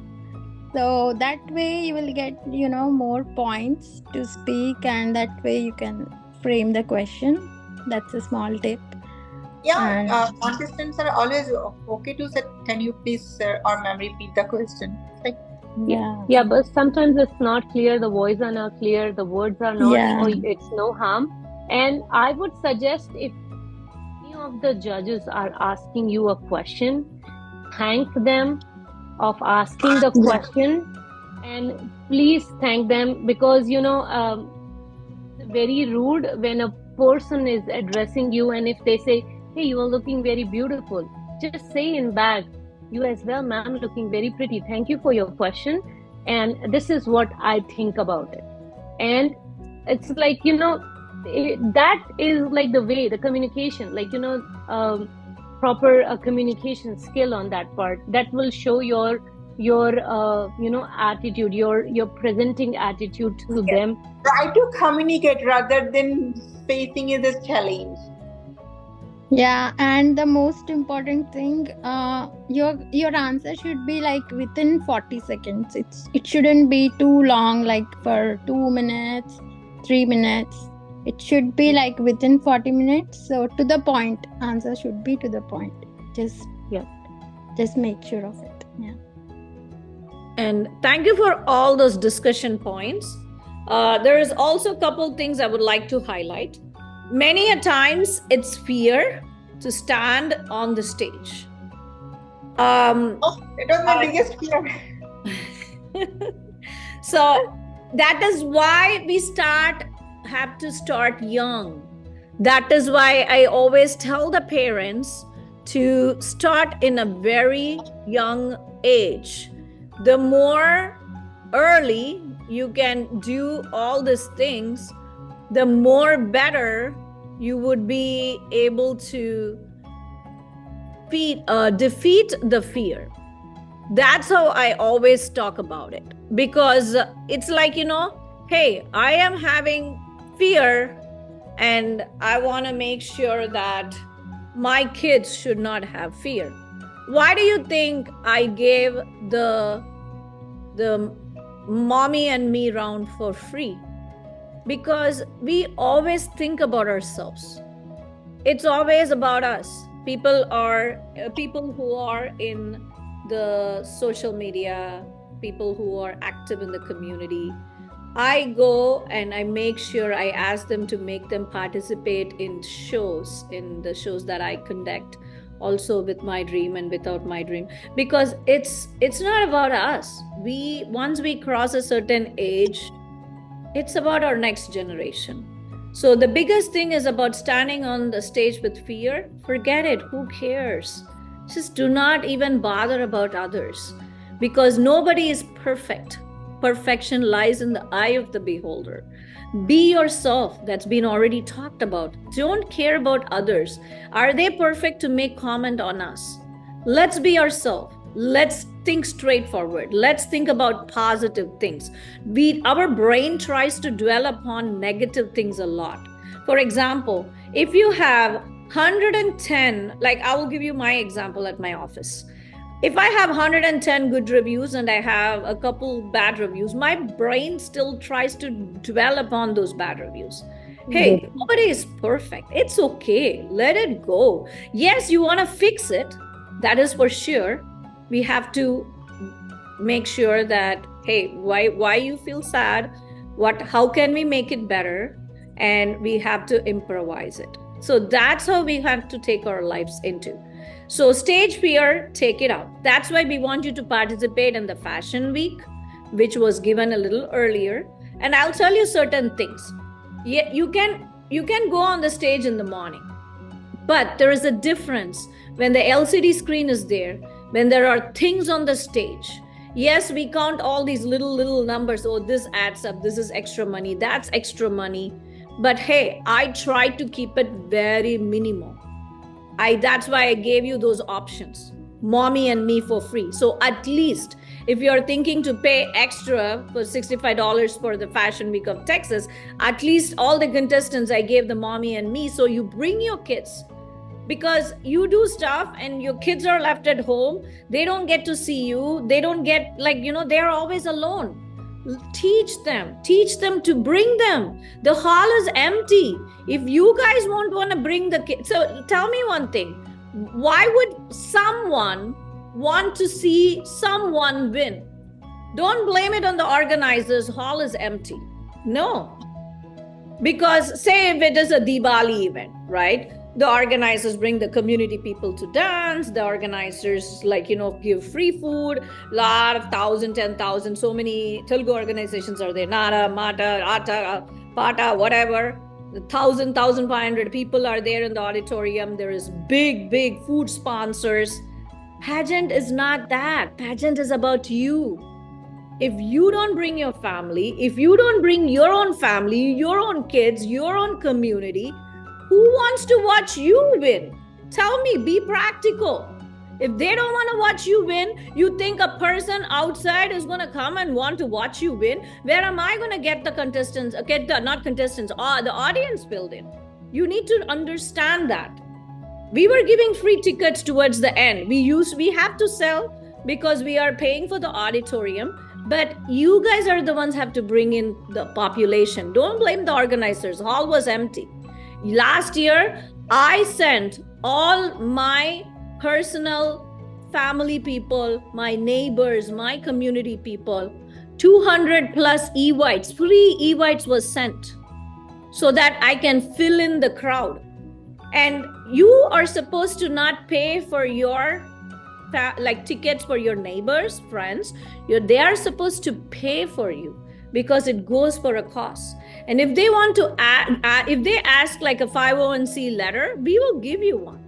So that way you will get, more points to speak, and that way you can frame the question. That's a small tip. Yeah, contestants are always okay to say, can you please, sir or ma'am, repeat the question? Like, yeah, but sometimes it's not clear, the voice are not clear, the words are not, or it's no harm. And I would suggest, if any of the judges are asking you a question, thank them of asking the question, and please thank them, because very rude when a person is addressing you, and if they say, hey, you are looking very beautiful, just say in back, you as well, ma'am, looking very pretty, thank you for your question, and this is what I think about it. And it's like, that is like the way, the communication, like, proper communication skill on that part, that will show your attitude, your presenting attitude to them. Try to communicate rather than facing it as challenge. Yeah, and the most important thing, your answer should be like within 40 seconds. It shouldn't be too long, like for 2 minutes, 3 minutes. It should be like within 40 minutes. So to the point, answer should be to the point. Just make sure of it. Yeah. And thank you for all those discussion points. There is also a couple things I would like to highlight. Many a times it's fear to stand on the stage. It was my biggest fear. So that is why we have to start young. That is why I always tell the parents to start in a very young age. The more early you can do all these things, the more better you would be able to defeat the fear. That's how I always talk about it, because it's like, hey, I am having fear and I want to make sure that my kids should not have fear. Why do you think I gave the mommy and me round for free? Because we always think about ourselves. It's always about us. People who are in the social media, people who are active in the community, I go and I make sure I ask them to make them participate in the shows that I conduct, also with my dream and without my dream, because it's not about us. Once we cross a certain age, it's about our next generation. So the biggest thing is about standing on the stage with fear. Forget it. Who cares? Just do not even bother about others, because nobody is perfect. Perfection lies in the eye of the beholder. Be yourself. That's been already talked about. Don't care about others. Are they perfect to make comment on us? Let's be ourselves. Let's think straightforward. Let's think about positive things. Our brain tries to dwell upon negative things a lot. For example, if you have 110, like I will give you my example at my office. If I have 110 good reviews and I have a couple bad reviews, my brain still tries to dwell upon those bad reviews. Hey, nobody is perfect. It's okay. Let it go. Yes, you want to fix it. That is for sure. We have to make sure that, hey, why you feel sad? How can we make it better? And we have to improvise it. So that's how we have to take our lives into. So stage fear, take it out. That's why we want you to participate in the fashion week, which was given a little earlier. And I'll tell you certain things. Yeah, you can go on the stage in the morning, but there is a difference when the LCD screen is there, when there are things on the stage. Yes, we count all these little numbers. Oh, this adds up, this is extra money, that's extra money. But hey, I try to keep it very minimal. That's why I gave you those options, mommy and me, for free. So at least if you're thinking to pay extra for $65 for the Fashion Week of Texas, at least all the contestants, I gave the mommy and me. So you bring your kids, because you do stuff and your kids are left at home. They don't get to see you. They don't get, they're always alone. Teach them to bring them. The hall is empty. If you guys won't want to bring the kids, so tell me one thing. Why would someone want to see someone win? Don't blame it on the organizers. Hall is empty. No. Because say if it is a Diwali event, right? The organizers bring the community people to dance. The organizers give free food. Lot of 1,000, 10,000, so many Telugu organizations are there. Nara, Mata, Ata, Pata, whatever. 1,000, 1,500 people are there in the auditorium. There is big food sponsors. Pageant is not that. Pageant is about you. If you don't bring your family, if you don't bring your own family, your own kids, your own community, who wants to watch you win? Tell me, be practical. If they don't want to watch you win, you think a person outside is going to come and want to watch you win? Where am I going to get the contestants, the audience filled in? You need to understand that. We were giving free tickets towards the end. We have to sell because we are paying for the auditorium. But you guys are the ones who have to bring in the population. Don't blame the organizers. Hall was empty. Last year, I sent all my personal family people, my neighbors, my community people, 200 plus e-whites, free e-whites was sent so that I can fill in the crowd. And you are supposed to not pay for your tickets for your neighbors, friends. They are supposed to pay for you because it goes for a cause. And if they want to if they ask like a 501c letter, we will give you one.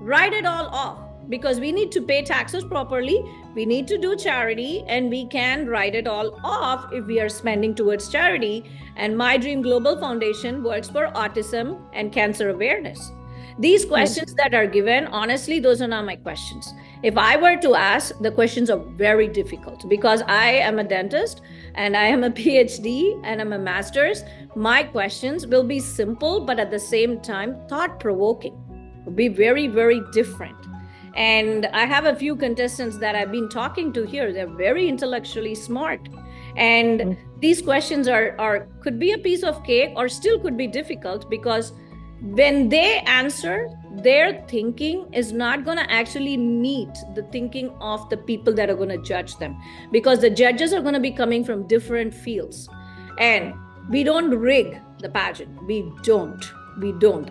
Write it all off, because we need to pay taxes properly. We need to do charity, and we can write it all off if we are spending towards charity. And My Dream Global Foundation works for autism and cancer awareness. These questions that are given, honestly, those are not my questions. If I were to ask, the questions are very difficult because I am a dentist and I am a PhD and I'm a master's. My questions will be simple, but at the same time, thought-provoking. Will be very, very different. And I have a few contestants that I've been talking to here. They're very intellectually smart. And these questions could be a piece of cake or still could be difficult, because when they answer, their thinking is not going to actually meet the thinking of the people that are going to judge them, because the judges are going to be coming from different fields. And we don't rig the pageant. We don't.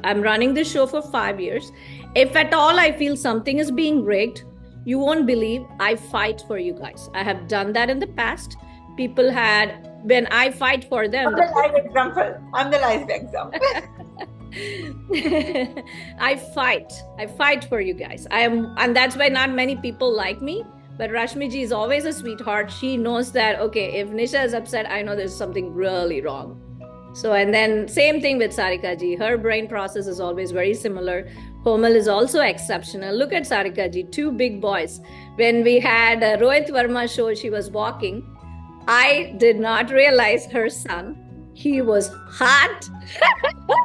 I'm running this show for 5 years. If at all I feel something is being rigged, you won't believe I fight for you guys. I have done that in the past. People had, when I fight for them. I'm the live example. I fight for you guys. And that's why not many people like me. But Rashmi ji is always a sweetheart. She knows that, okay, if Nisha is upset, I know there's something really wrong. So, and then same thing with Sarika ji. Her brain process is always very similar. Komal is also exceptional. Look at Sarika ji, 2 big boys. When we had a Rohit Verma show, she was walking. I did not realize her son. He was hot.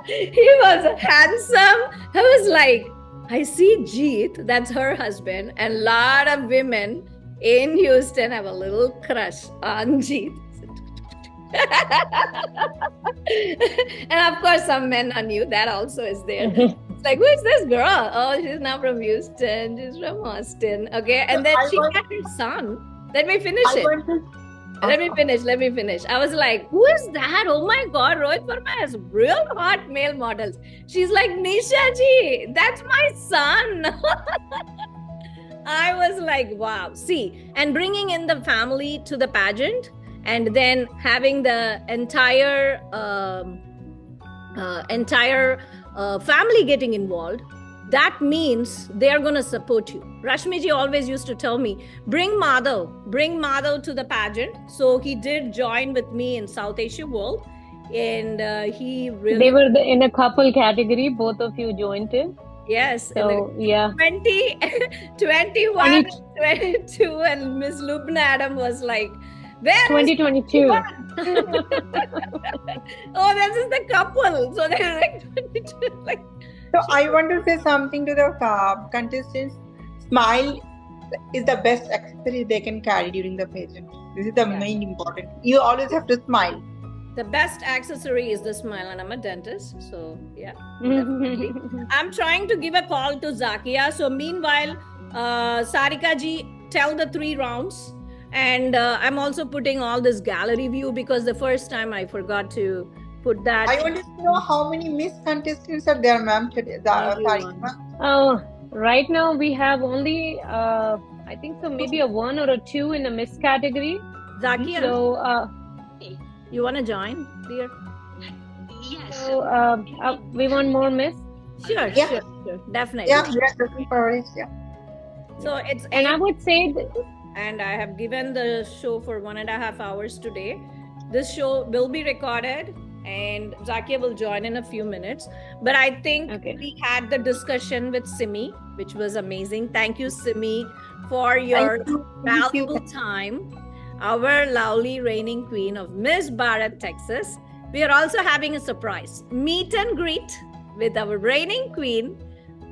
He was handsome. I was like, I see Jeet, that's her husband, and a lot of women in Houston have a little crush on Jeet. And of course, some men are new. That also is there. It's like, who is this girl? Oh, she's not from Houston. She's from Austin. Okay. And then she had her son. Let me finish it. Let me finish. I was like, who is that? Oh my God, Rohit Verma has real hot male models. She's like, Nisha ji, that's my son. I was like, wow. See, and bringing in the family to the pageant and then having the entire family getting involved, that means they are going to support you. Rashmi ji always used to tell me, bring Madhav to the pageant. So he did join with me in South Asia World. And he really... They were in a couple category. Both of you joined in. Yes. So, yeah. 21, 22, and Miss Lubna Adam was like, where 2022. Oh, this is the couple. So they're like 22. Like, so I want to say something to the contestants. Smile is the best accessory they can carry during the pageant. This is the main important. You always have to smile. The best accessory is the smile, and I'm a dentist, so yeah. Definitely. I'm trying to give a call to Zakia. So meanwhile, Sarika ji, tell the 3 rounds. And I'm also putting all this gallery view because the first time I forgot to put that. I want to know how many Miss contestants are there, ma'am, today. Oh, right now we have only, I think so, maybe a 1 or a 2 in the Miss category. Zakia, so you want to join, dear? Yes. So we want more Miss. Sure, definitely. Yeah, looking forward. Yeah. So it's and I would say and I have given the show for 1.5 hours today. This show will be recorded and Zakia will join in a few minutes. But I think we had the discussion with Simi, which was amazing. Thank you, Simi, for your valuable time. Our lovely reigning queen of Miss Bharat, Texas. We are also having a surprise meet and greet with our reigning queen,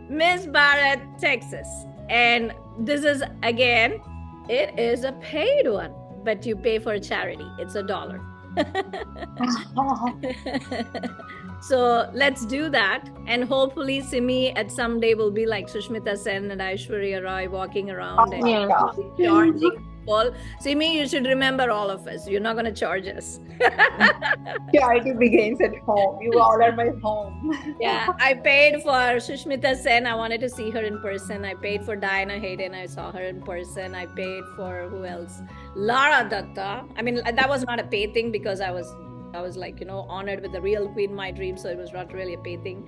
Miss Bharat, Texas. And this is, again, it is a paid one, but you pay for charity. It's $1. So let's do that. And hopefully Simi at some day will be like Sushmita Sen and Aishwarya Roy walking around and charging people. Simi, you should remember all of us. You're not going to charge us. Charity begins at home. You all are my home. Yeah, I paid for Sushmita Sen. I wanted to see her in person. I paid for Diana Hayden. I saw her in person. I paid for who else? Lara Datta. I mean, that was not a pay thing because I was like, honored with the real queen, my dream. So it was not really a pay thing.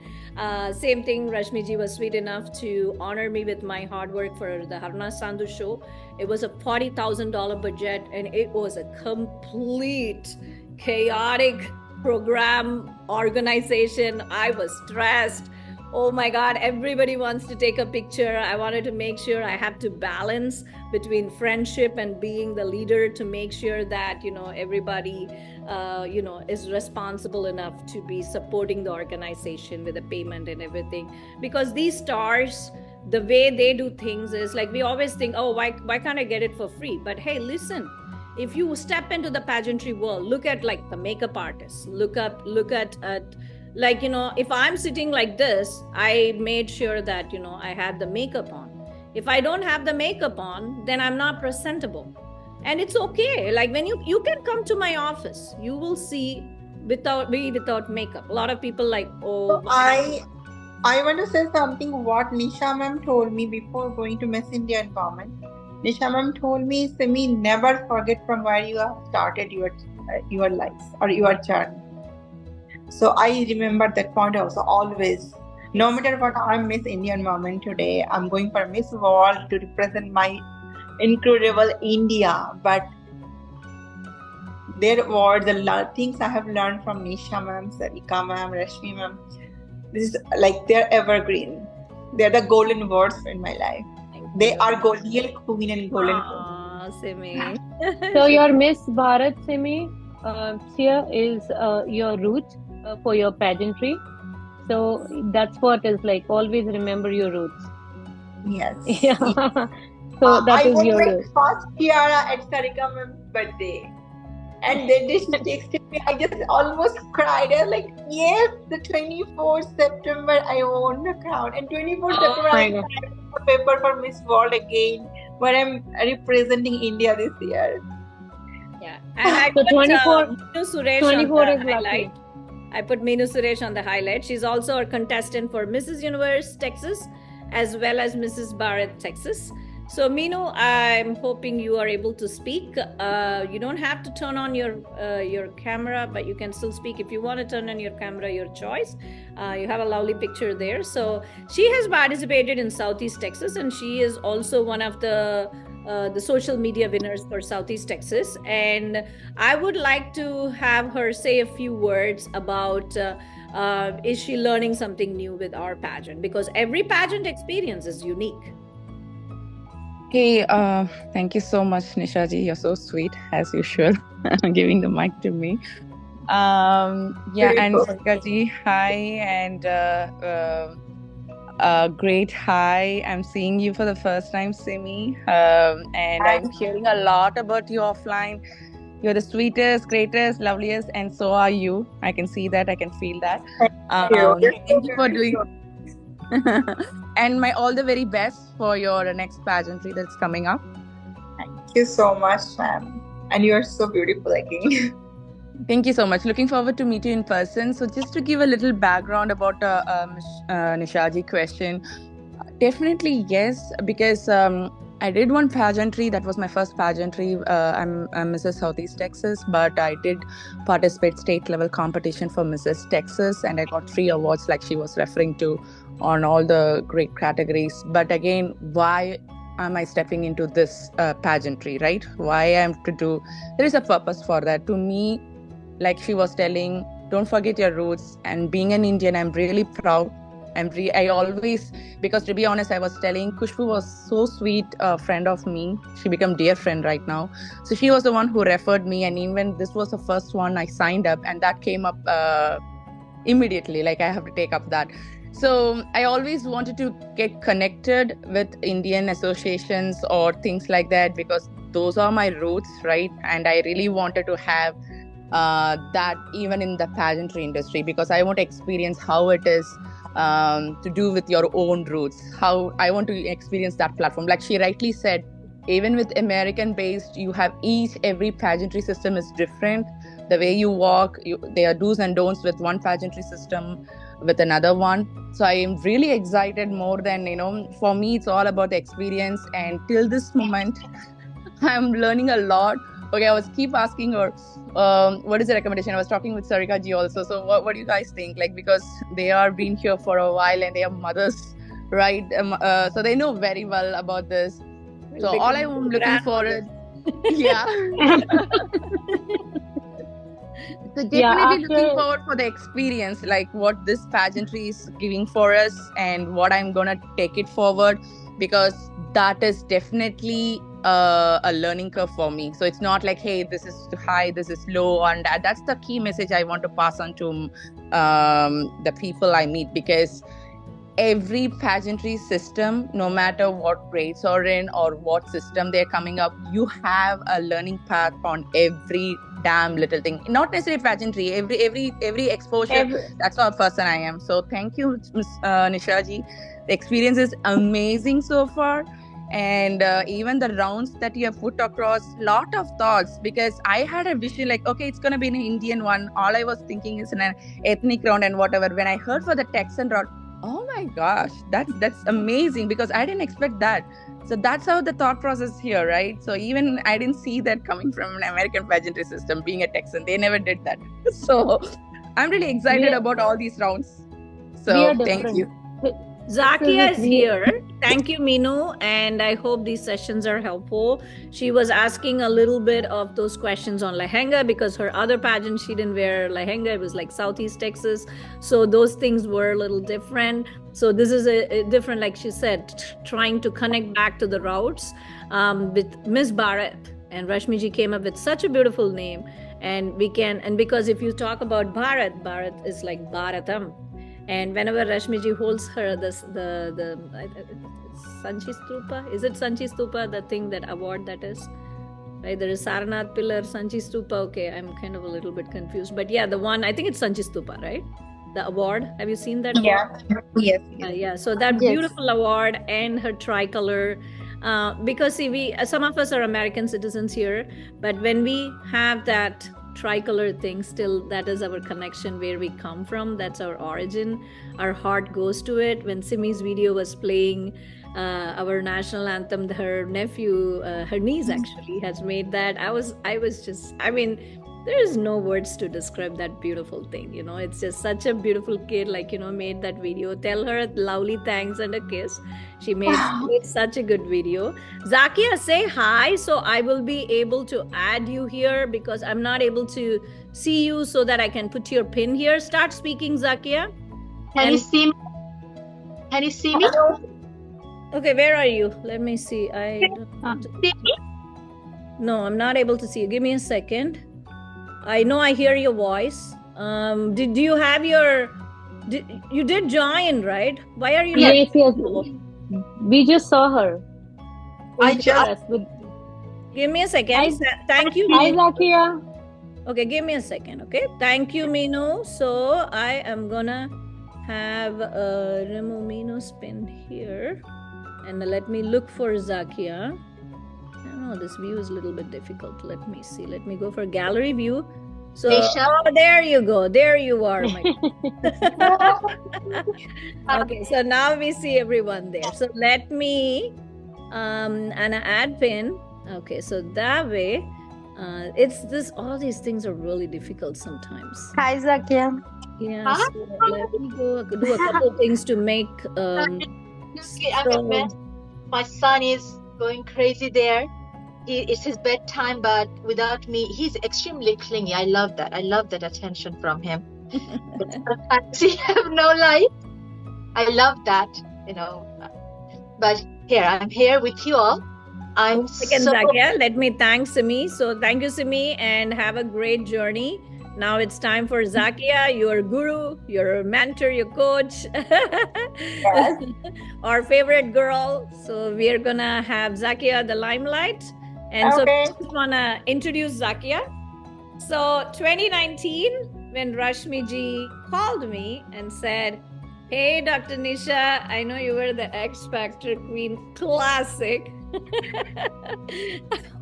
Same thing, Rashmi ji was sweet enough to honor me with my hard work for the Harna Sandhu show. It was a $40,000 budget and it was a complete chaotic program organization. I was stressed. Oh my God, everybody wants to take a picture. I wanted to make sure I have to balance between friendship and being the leader to make sure that, everybody, is responsible enough to be supporting the organization with the payment and everything. Because these stars, the way they do things is like, we always think, oh, why can't I get it for free? But hey, listen, if you step into the pageantry world, look at like the makeup artists, look at like, if I'm sitting like this, I made sure that, I had the makeup on. If I don't have the makeup on, then I'm not presentable. And it's okay. Like when you can come to my office, you will see without makeup. A lot of people like, oh. So I want to say something what Nisha ma'am told me before going to Miss India Empowerment. Nisha ma'am told me, Simi, never forget from where you have started your life or your journey. So I remember that point also always. No matter what, I'm Miss Indian Woman today. I'm going for Miss World to represent my incredible India. But there were the things I have learned from Nisha ma'am, Sarika ma'am, Rashmi ma'am. This is like they're evergreen. They're the golden words in my life. They are real queen and golden queen. Simi. So your Miss Bharat, Simi, here is your root for your pageantry. So that's what is like. Always remember your roots. Yes. Yeah. So that is your root. First tiara at Sarika ma'am's birthday. And then she texted me. I just almost cried. I was like, yes, the 24th September I won the crown. And 24th Oh September my I'm God. writing a paper for Miss World again, where I'm representing India this year. Yeah, and I So put 24, Meenu Suresh on 24 the is highlight. lucky. I put Meenu Suresh on the highlight. She's also a contestant for Mrs. Universe Texas as well as Mrs. Bharat Texas. So Meenu, I'm hoping you are able to speak. You don't have to turn on your camera, but you can still speak. If you want to turn on your camera, your choice. You have a lovely picture there. So she has participated in Southeast Texas, and she is also one of the social media winners for Southeast Texas. And I would like to have her say a few words about is she learning something new with our pageant? Because every pageant experience is unique. Hey, thank you so much, Nishaji. You're so sweet, as usual, giving the mic to me. Yeah, and Beautiful. Sarikaji, hi, and great hi. I'm seeing you for the first time, Simi, and I'm hearing a lot about you offline. You're the sweetest, greatest, loveliest, and so are you. I can see that. I can feel that. Thank you. You're so Thank you for doing. beautiful. And my all the very best for your next pageantry that's coming up. Thank you so much, ma'am. And you are so beautiful again. Thank you so much. Looking forward to meet you in person. So, just to give a little background about Nishaji question, definitely yes, because I did one pageantry. That was my first pageantry. I'm Mrs. Southeast Texas, but I did participate state level competition for Mrs. Texas, and I got 3 awards, like she was referring to, on all the great categories. But again, why am I stepping into this pageantry, right? Why I am to do? There is a purpose for that. To me, like she was telling, don't forget your roots. And being an Indian, I'm really proud. I always, because to be honest, I was telling, Kushbu was so sweet, a friend of me. She became dear friend right now. So she was the one who referred me, and even this was the first one I signed up, and that came up immediately. Like I have to take up that. So I always wanted to get connected with Indian associations or things like that, because those are my roots, right? And I really wanted to have that even in the pageantry industry, because I want to experience how it is to do with your own roots, how I want to experience that platform. Like she rightly said, even with American based, you have every pageantry system is different. The way you walk, there are do's and don'ts with one pageantry system with another one. So I am really excited more than, for me, it's all about the experience. And till this moment, I'm learning a lot. Okay, I was keep asking her, what is the recommendation? I was talking with Sarika ji also. So what do you guys think? Like, because they are been here for a while and they are mothers, right? So they know very well about this. So all I'm looking for is, yeah. So definitely looking forward for the experience, like what this pageantry is giving for us and what I'm gonna take it forward, because that is definitely a learning curve for me. So it's not like, hey, this is high, this is low, and that's the key message I want to pass on to the people I meet, because every pageantry system, no matter what grades are in or what system they're coming up, you have a learning path on every damn little thing. Not necessarily pageantry, every exposure. That's what person I am. So thank you, Ms. Nishaji. The experience is amazing so far. And even the rounds that you have put across, lot of thoughts, because I had a vision like, okay, it's going to be an Indian one. All I was thinking is an ethnic round and whatever. When I heard for the Texan round, oh my gosh, that's amazing, because I didn't expect that. So that's how the thought process here, right? So even I didn't see that coming from an American pageantry system. Being a Texan, they never did that. So I'm really excited about all these rounds. So thank you. Zakia is here. Thank you, Meenu. And I hope these sessions are helpful. She was asking a little bit of those questions on lehenga, because her other pageant, she didn't wear lehenga. It was like Southeast Texas. So those things were a little different. So this is a different, like she said, trying to connect back to the routes with Miss Bharat. And Rashmiji came up with such a beautiful name. And because if you talk about Bharat is like Bharatam. And whenever Rashmiji holds her the Sanchi Stupa, is it Sanchi Stupa, the thing, that award that is? right? There is Saranath Pillar, Sanchi Stupa. Okay, I'm kind of a little bit confused, but yeah, the one, I think it's Sanchi Stupa, right? The award. Have you seen that award? Yes. Yeah. So that Yes. beautiful award and her tricolor. Because see, we some of us are American citizens here, but when we have that tricolor thing, still that is our connection, where we come from. That's our origin. Our heart goes to it. When Simi's video was playing, our national anthem, her nephew, her niece actually has made that. I was just, I mean, there is no words to describe that beautiful thing. You know, it's just such a beautiful kid, like, you know, made that video. Tell her lovely thanks and a kiss. She made such a good video. Zakia, say hi. So I will be able to add you here because I'm not able to see you, so that I can put your pin here. Start speaking, Zakia. Can you see me? Can you see me? Okay, where are you? Let me see. No, I'm not able to see you. Give me a second. I know I hear your voice. Did you have your? You did join, right? Why are you? Yes, yes. We just saw her. I just Give me a second. Thank you. Hi, Zakia. Okay, give me a second. Okay, thank you, Minu. So I am gonna have remove Minu's pin here, and let me look for Zakia. I don't know, this view is a little bit difficult. Let me see. Let me go for gallery view. So, Nisha? oh, there you go. There you are. Okay, so now we see everyone there. So let me and add pin. Okay, so that way, it's this. All these things are really difficult sometimes. Hi, Zakia. Yeah. So let me do a couple things to make. I'm a mess. My son is going crazy there. It's his bedtime, but without me, he's extremely clingy. I love that. I love that attention from him. But sometimes he have no life. I love that, you know. But here, I'm here with you all. I'm Second, so Zakia, let me thank Simi. So thank you, Simi, and have a great journey. Now it's time for Zakia, your guru, your mentor, your coach, our favorite girl. So we are gonna have Zakia the limelight. And so I just wanna introduce Zakia. So 2019, when Rashmi ji called me and said, "Hey, Dr. Nisha, I know you were the X Factor Queen Classic." I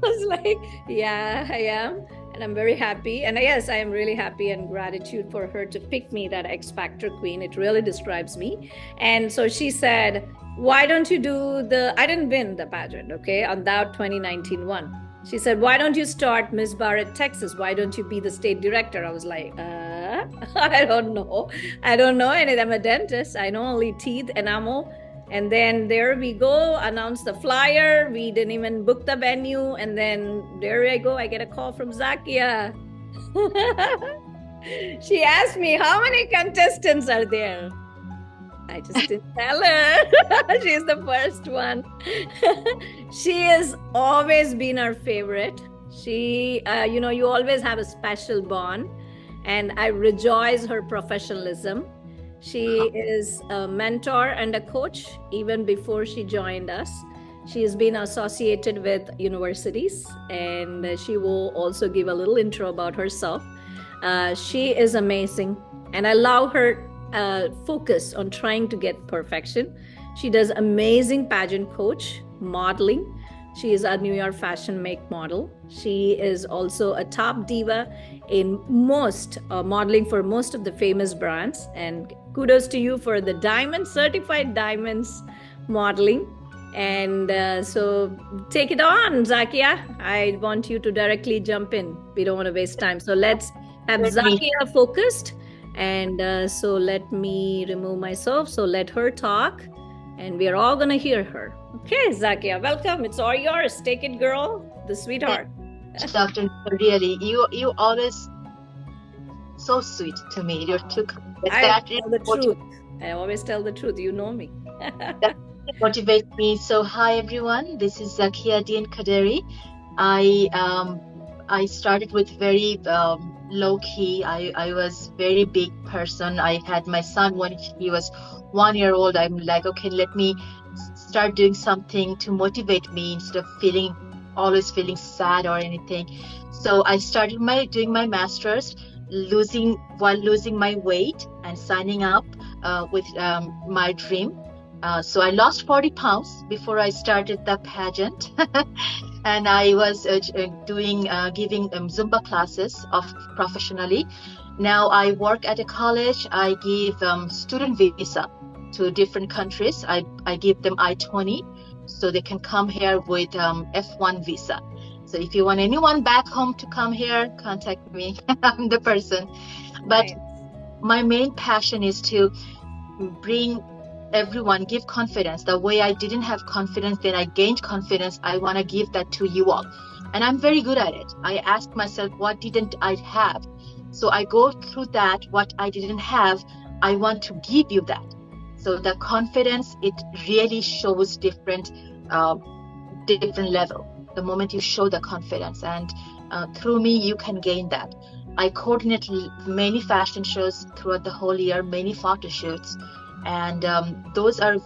was like, yeah, I am. And I'm very happy. And yes, I am really happy and gratitude for her to pick me that X Factor Queen. It really describes me. And so she said, why don't you do I didn't win the pageant, okay, on that 2019 one. She said, why don't you start Miss Bharat Texas? Why don't you be the state director? I was like, I don't know. And I'm a dentist. I know only teeth, enamel. And then there we go, announce the flyer. We didn't even book the venue. And then there I go. I get a call from Zakia. She asked me, how many contestants are there? I just didn't tell her. She's the first one. She has always been our favorite. She, you always have a special bond. And I rejoice her professionalism. She is a mentor and a coach even before she joined us. She has been associated with universities, and she will also give a little intro about herself. She is amazing, and I love her focus on trying to get perfection. She does amazing pageant coach, modeling. She is a New York fashion make model. She is also a top diva in modeling for most of the famous brands. And kudos to you for the certified diamonds modeling. And so take it on, Zakia. I want you to directly jump in. We don't want to waste time. So let's have Zakia focused. And so let me remove myself. So let her talk. And we're all going to hear her. Okay, Zakia, welcome. It's all yours. Take it, girl. The sweetheart. Dr. Really, you always so sweet to me. You're too I tell the truth. I always tell the truth. You know me. That motivates me. So hi everyone. This is Zakia Dien Kaderi. I started with very low key. I was very big person. I had my son when he was 1 year old. I'm like, okay, let me start doing something to motivate me instead of feeling always feeling sad or anything. So I started doing my master's, losing my weight and signing up with my dream. So I lost 40 pounds before I started the pageant. And I was giving Zumba classes professionally. Now I work at a college. I give student visa to different countries. I give them I-20 so they can come here with F1 visa. So if you want anyone back home to come here, contact me. I'm the person. But my main passion is to bring everyone, give confidence. The way I didn't have confidence, then I gained confidence. I want to give that to you all. And I'm very good at it. I ask myself, what didn't I have? So I go through that, what I didn't have, I want to give you that. So the confidence, it really shows different level. The moment you show the confidence, and through me, you can gain that. I coordinate many fashion shows throughout the whole year, many photo shoots. And those are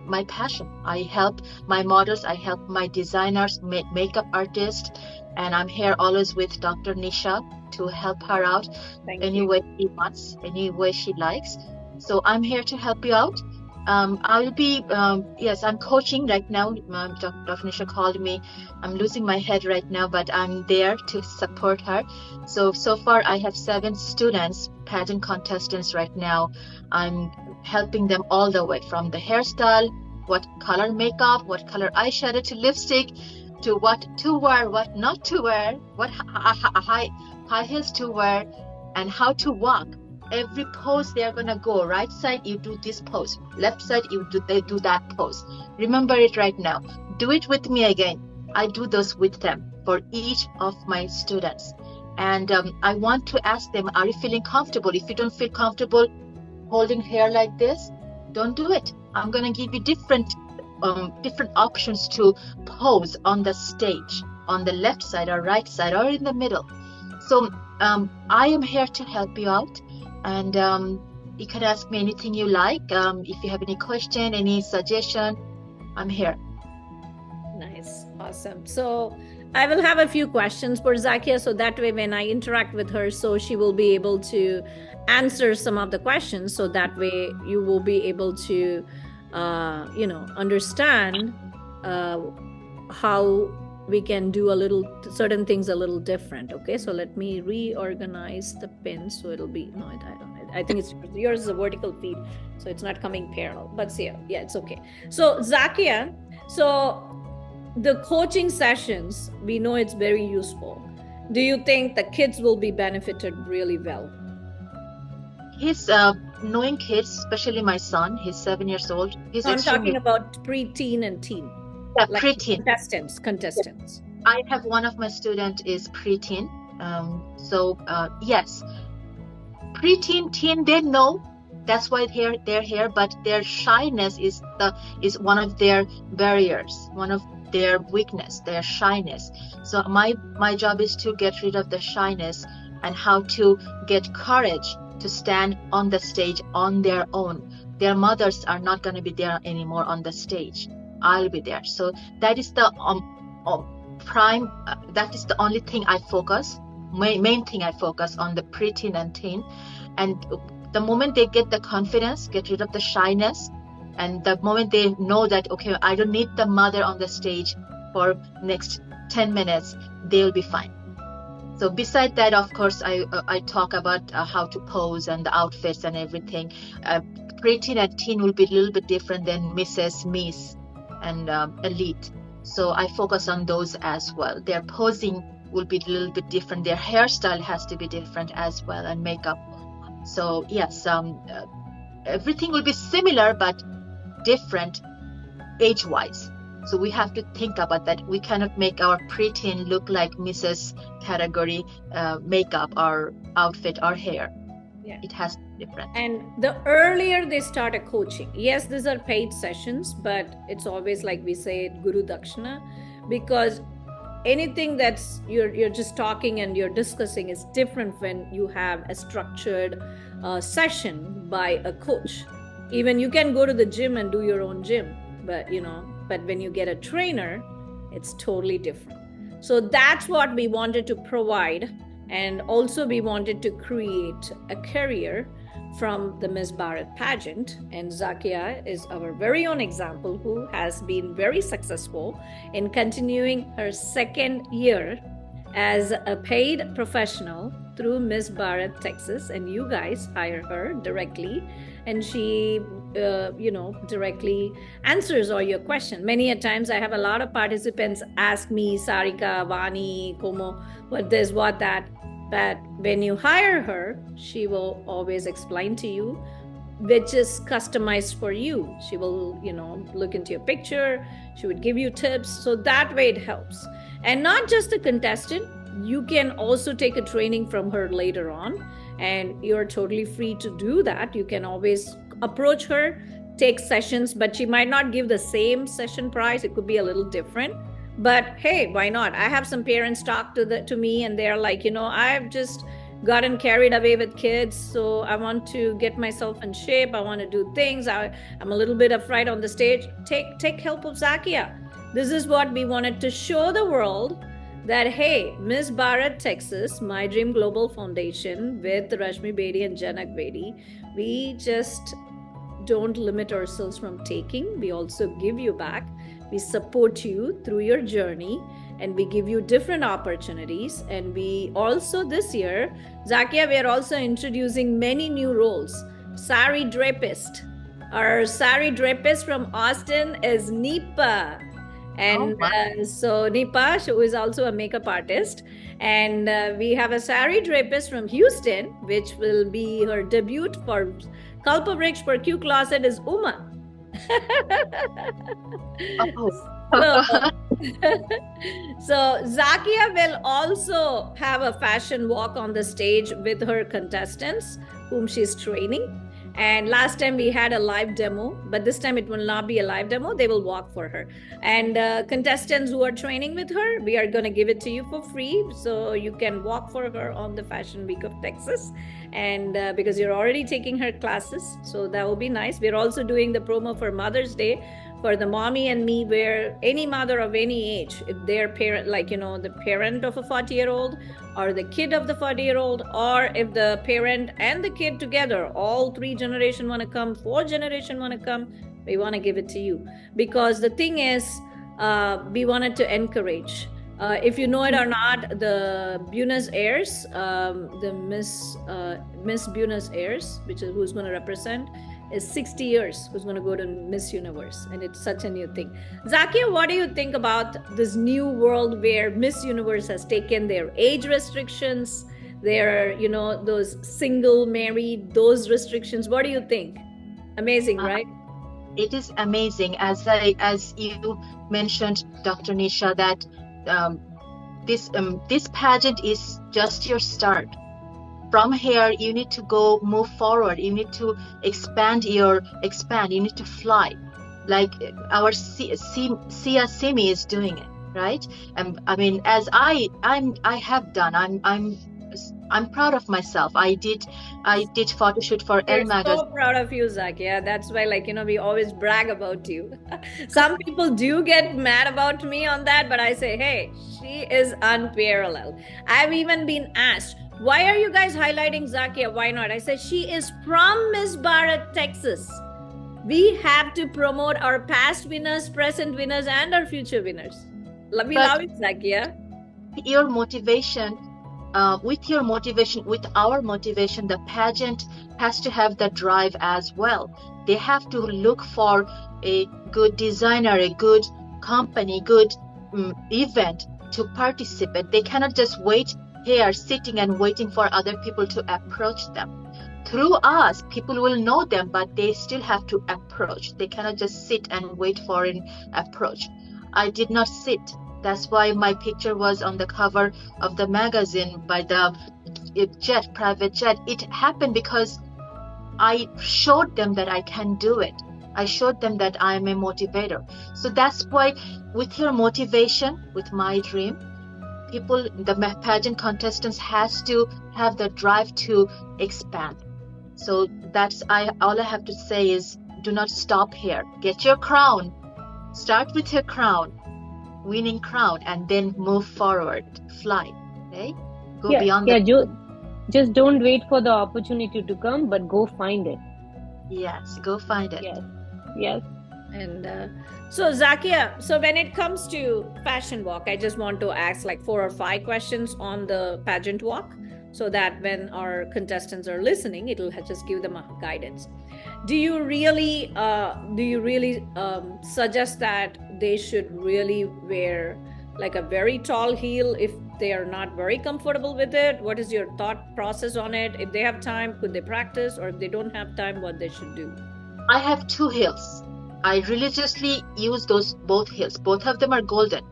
my passion. I help my models, I help my designers, makeup artists, and I'm here always with Dr. Nisha to help her out any way she wants, any way she likes. So I'm here to help you out. I'll be, yes, I'm coaching right now. Dr. Nisha called me. I'm losing my head right now, but I'm there to support her. So far I have 7 students, pageant contestants right now. I'm helping them all the way from the hairstyle, what color makeup, what color eyeshadow to lipstick, to what to wear, what not to wear, what high heels to wear, and how to walk. Every pose they're gonna go. Right side, you do this pose. Left side, they do that pose. Remember it right now. Do it with me again. I do those with them for each of my students. And I want to ask them, are you feeling comfortable? If you don't feel comfortable holding hair like this, don't do it. I'm gonna give you different options to pose on the stage, on the left side or right side or in the middle. So I am here to help you out. And you can ask me anything you like. If you have any question, any suggestion, I'm here. Nice. Awesome. So I will have a few questions for Zakia, so that way when I interact with her, so she will be able to answer some of the questions. So that way you will be able to, understand how we can do certain things a little different. Okay, so let me reorganize the pins so it'll be, no, I think it's yours is a vertical feed, so it's not coming parallel, but see, yeah, it's okay. So Zakia, so the coaching sessions, we know it's very useful. Do you think the kids will be benefited really well? He's knowing kids, especially my son, he's 7 years old. I'm talking about pre-teen and teen. Yeah, like pre-teen. Contestants. I have one of my students is pre-teen. Yes, pre-teen, teen, they know. That's why they're here, but their shyness is one of their barriers, one of their weakness, their shyness. So my job is to get rid of the shyness and how to get courage to stand on the stage on their own. Their mothers are not going to be there anymore on the stage. I'll be there. So that is the that is the only thing I focus, main thing I focus on, the pre-teen and teen. And the moment they get the confidence, get rid of the shyness, and the moment they know that, okay, I don't need the mother on the stage for next 10 minutes, they'll be fine. So beside that, of course, I talk about how to pose and the outfits and everything. Pre-teen and teen will be a little bit different than Mrs., Miss, and Elite. So I focus on those as well. Their posing will be a little bit different. Their hairstyle has to be different as well, and makeup. So yes, everything will be similar but different age-wise. So we have to think about that. We cannot make our preteen look like Mrs. category makeup or outfit or hair. Yeah. It has to be different. And the earlier they start a coaching, yes, these are paid sessions, but it's always like we say, Guru Dakshina, because anything that's you're just talking and you're discussing is different when you have a structured session by a coach. Even you can go to the gym and do your own gym, but when you get a trainer, it's totally different. So that's what we wanted to provide. And also we wanted to create a career from the Miss Bharat pageant. And Zakia is our very own example who has been very successful in continuing her second year as a paid professional through Miss Bharat Texas. And you guys hire her directly, and she directly answers all your questions. Many a times I have a lot of participants ask me, Sarika, Vani, Komo, what this, what that. But when you hire her, she will always explain to you, which is customized for you. She will, look into your picture. She would give you tips. So that way it helps. And not just the contestant, you can also take a training from her later on, and you're totally free to do that. You can always approach her, take sessions, but she might not give the same session price. It could be a little different. But hey, why not? I have some parents talk to me, and they're like, I've just gotten carried away with kids, so I want to get myself in shape. I want to do things. I'm a little bit afraid on the stage. Take help of Zakia. This is what we wanted to show the world, that hey, Miss Bharat Texas, My Dream Global Foundation with Rashmi Bedi and Janak Bedi, we just don't limit ourselves from taking. We also give you back. We support you through your journey, and we give you different opportunities. And we also, this year, Zakia, we are also introducing many new roles. Sari drapist. Our sari drapist from Austin is Nipa. And so Nipa, who is also a makeup artist. And we have a sari drapist from Houston, which will be her debut for Kalpavriksh for Q Closet, is Uma. So Zakia will also have a fashion walk on the stage with her contestants whom she's training. And last time we had a live demo, but this time it will not be a live demo. They will walk for her. And contestants who are training with her, we are going to give it to you for free. So you can walk for her on the Fashion Week of Texas. And because you're already taking her classes, so that will be nice. We're also doing the promo for Mother's Day for the Mommy and Me, where any mother of any age, if their parent, the parent of a 40-year-old or the kid of the 40-year-old, or if the parent and the kid together, all 3 generations want to come, 4 generations want to come, we want to give it to you. Because the thing is, we wanted to encourage. If you know it or not, the Buenos Aires, the Miss Buenos Aires, which is who's going to represent, is 60 years, who's going to go to Miss Universe. And it's such a new thing. Zakia, what do you think about this new world where Miss Universe has taken their age restrictions, their, those single married, those restrictions? What do you think? Amazing, right? It is amazing. As you mentioned, Dr. Nisha, that this pageant is just your start. From here, you need to move forward. You need to expand. You need to fly, like our Sia Simi is doing it, right? I mean, as I have done. I'm proud of myself. I did photo shoot for Elle magazine. So proud of you, Zakia. That's why, we always brag about you. Some people do get mad about me on that, but I say, hey, she is unparalleled. I've even been asked, why are you guys highlighting Zakia? Why not? I said, she is from Miss Bharat, Texas. We have to promote our past winners, present winners, and our future winners. We love it, Zakia. Your motivation, with our motivation, the pageant has to have the drive as well. They have to look for a good designer, a good company, good event to participate. They cannot just wait here sitting and waiting for other people to approach them. Through us, people will know them, but they still have to approach. They cannot just sit and wait for an approach. I did not sit. That's why my picture was on the cover of the magazine by the private jet. It happened because I showed them that I can do it. I showed them that I am a motivator. So that's why with your motivation, with my dream, people, the pageant contestants has to have the drive to expand. So all I have to say is, do not stop here. Get your crown. Start with your crown. winning crown and then move forward, fly. Okay, go Yeah, beyond yeah, the. just don't wait for the opportunity to come, but go find it. Yes, go find it. Yes, yes. And so, Zakia, so when it comes to fashion walk, I just want to ask like 4 or 5 questions on the pageant walk so that when our contestants are listening, it'll just give them a guidance. Do you really suggest that they should really wear like a very tall heel if they are not very comfortable with it? What is your thought process on it? If they have time, could they practice? Or if they don't have time, what they should do? I have 2 heels. I religiously use those both heels. Both of them are golden.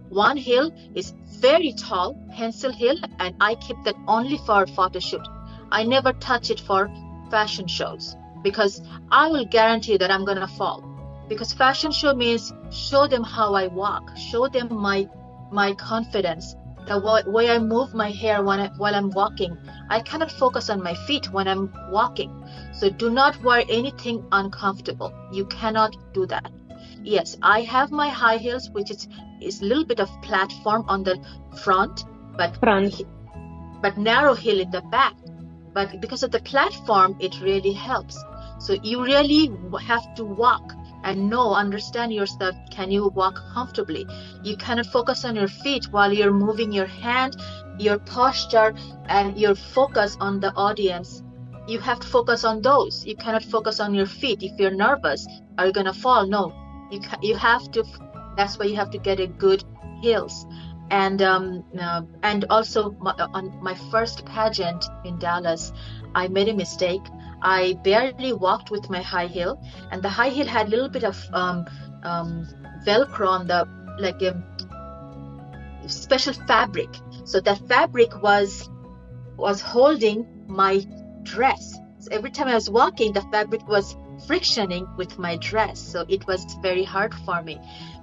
One heel is very tall, pencil heel, and I keep that only for photo shoot. I never touch it for fashion shows because I will guarantee that I'm gonna fall. Because fashion show means show them how I walk, show them my confidence, the way I move my hair while I'm walking. I cannot focus on my feet when I'm walking. So do not wear anything uncomfortable. You cannot do that. Yes, I have my high heels, which is a little bit of platform on the front, but narrow heel in the back. But because of the platform, it really helps. So you really have to walk and understand yourself. Can you walk comfortably? You cannot focus on your feet while you're moving your hand, your posture, and your focus on the audience. You have to focus on those. You cannot focus on your feet. If you're nervous, are you gonna fall? No, you have to. That's why you have to get a good heels. And also on my first pageant in Dallas, I made a mistake. I barely walked with my high heel, and the high heel had a little bit of Velcro on the special fabric. So that fabric was holding my dress. So every time I was walking, the fabric was frictioning with my dress. So it was very hard for me.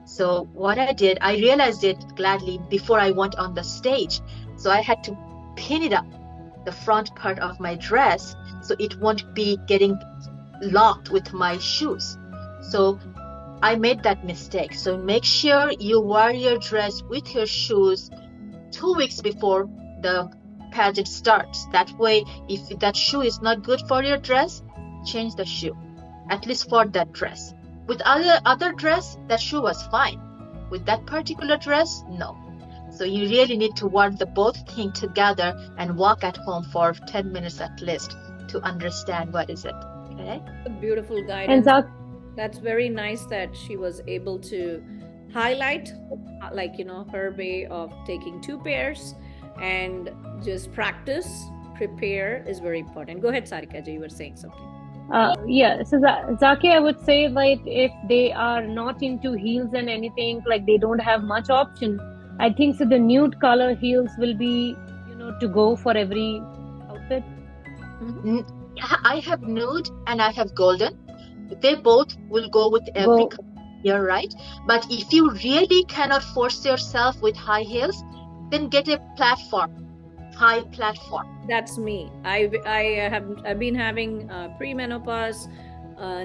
So what I did, I realized it gladly before I went on the stage. So I had to pin it up, the front part of my dress, so it won't be getting locked with my shoes. So I made that mistake. So make sure you wear your dress with your shoes 2 weeks before the pageant starts. That way, if that shoe is not good for your dress, change the shoe, at least for that dress. With other dress, that shoe was fine. With that particular dress, no. So you really need to wear the both things together and walk at home for 10 minutes at least to understand what is it. Okay. Beautiful guidance. And that's very nice that she was able to highlight her way of taking 2 pairs and just practice, prepare is very important. Go ahead, Sarika ji, you were saying something. Yeah, so Zaki, I would say like if they are not into heels and anything, like they don't have much option, I think so the nude color heels will be, to go for every outfit. Mm-hmm. I have nude and I have golden. They both will go with every color. You're right. But if you really cannot force yourself with high heels, then get a high platform. That's me. I've been having premenopause,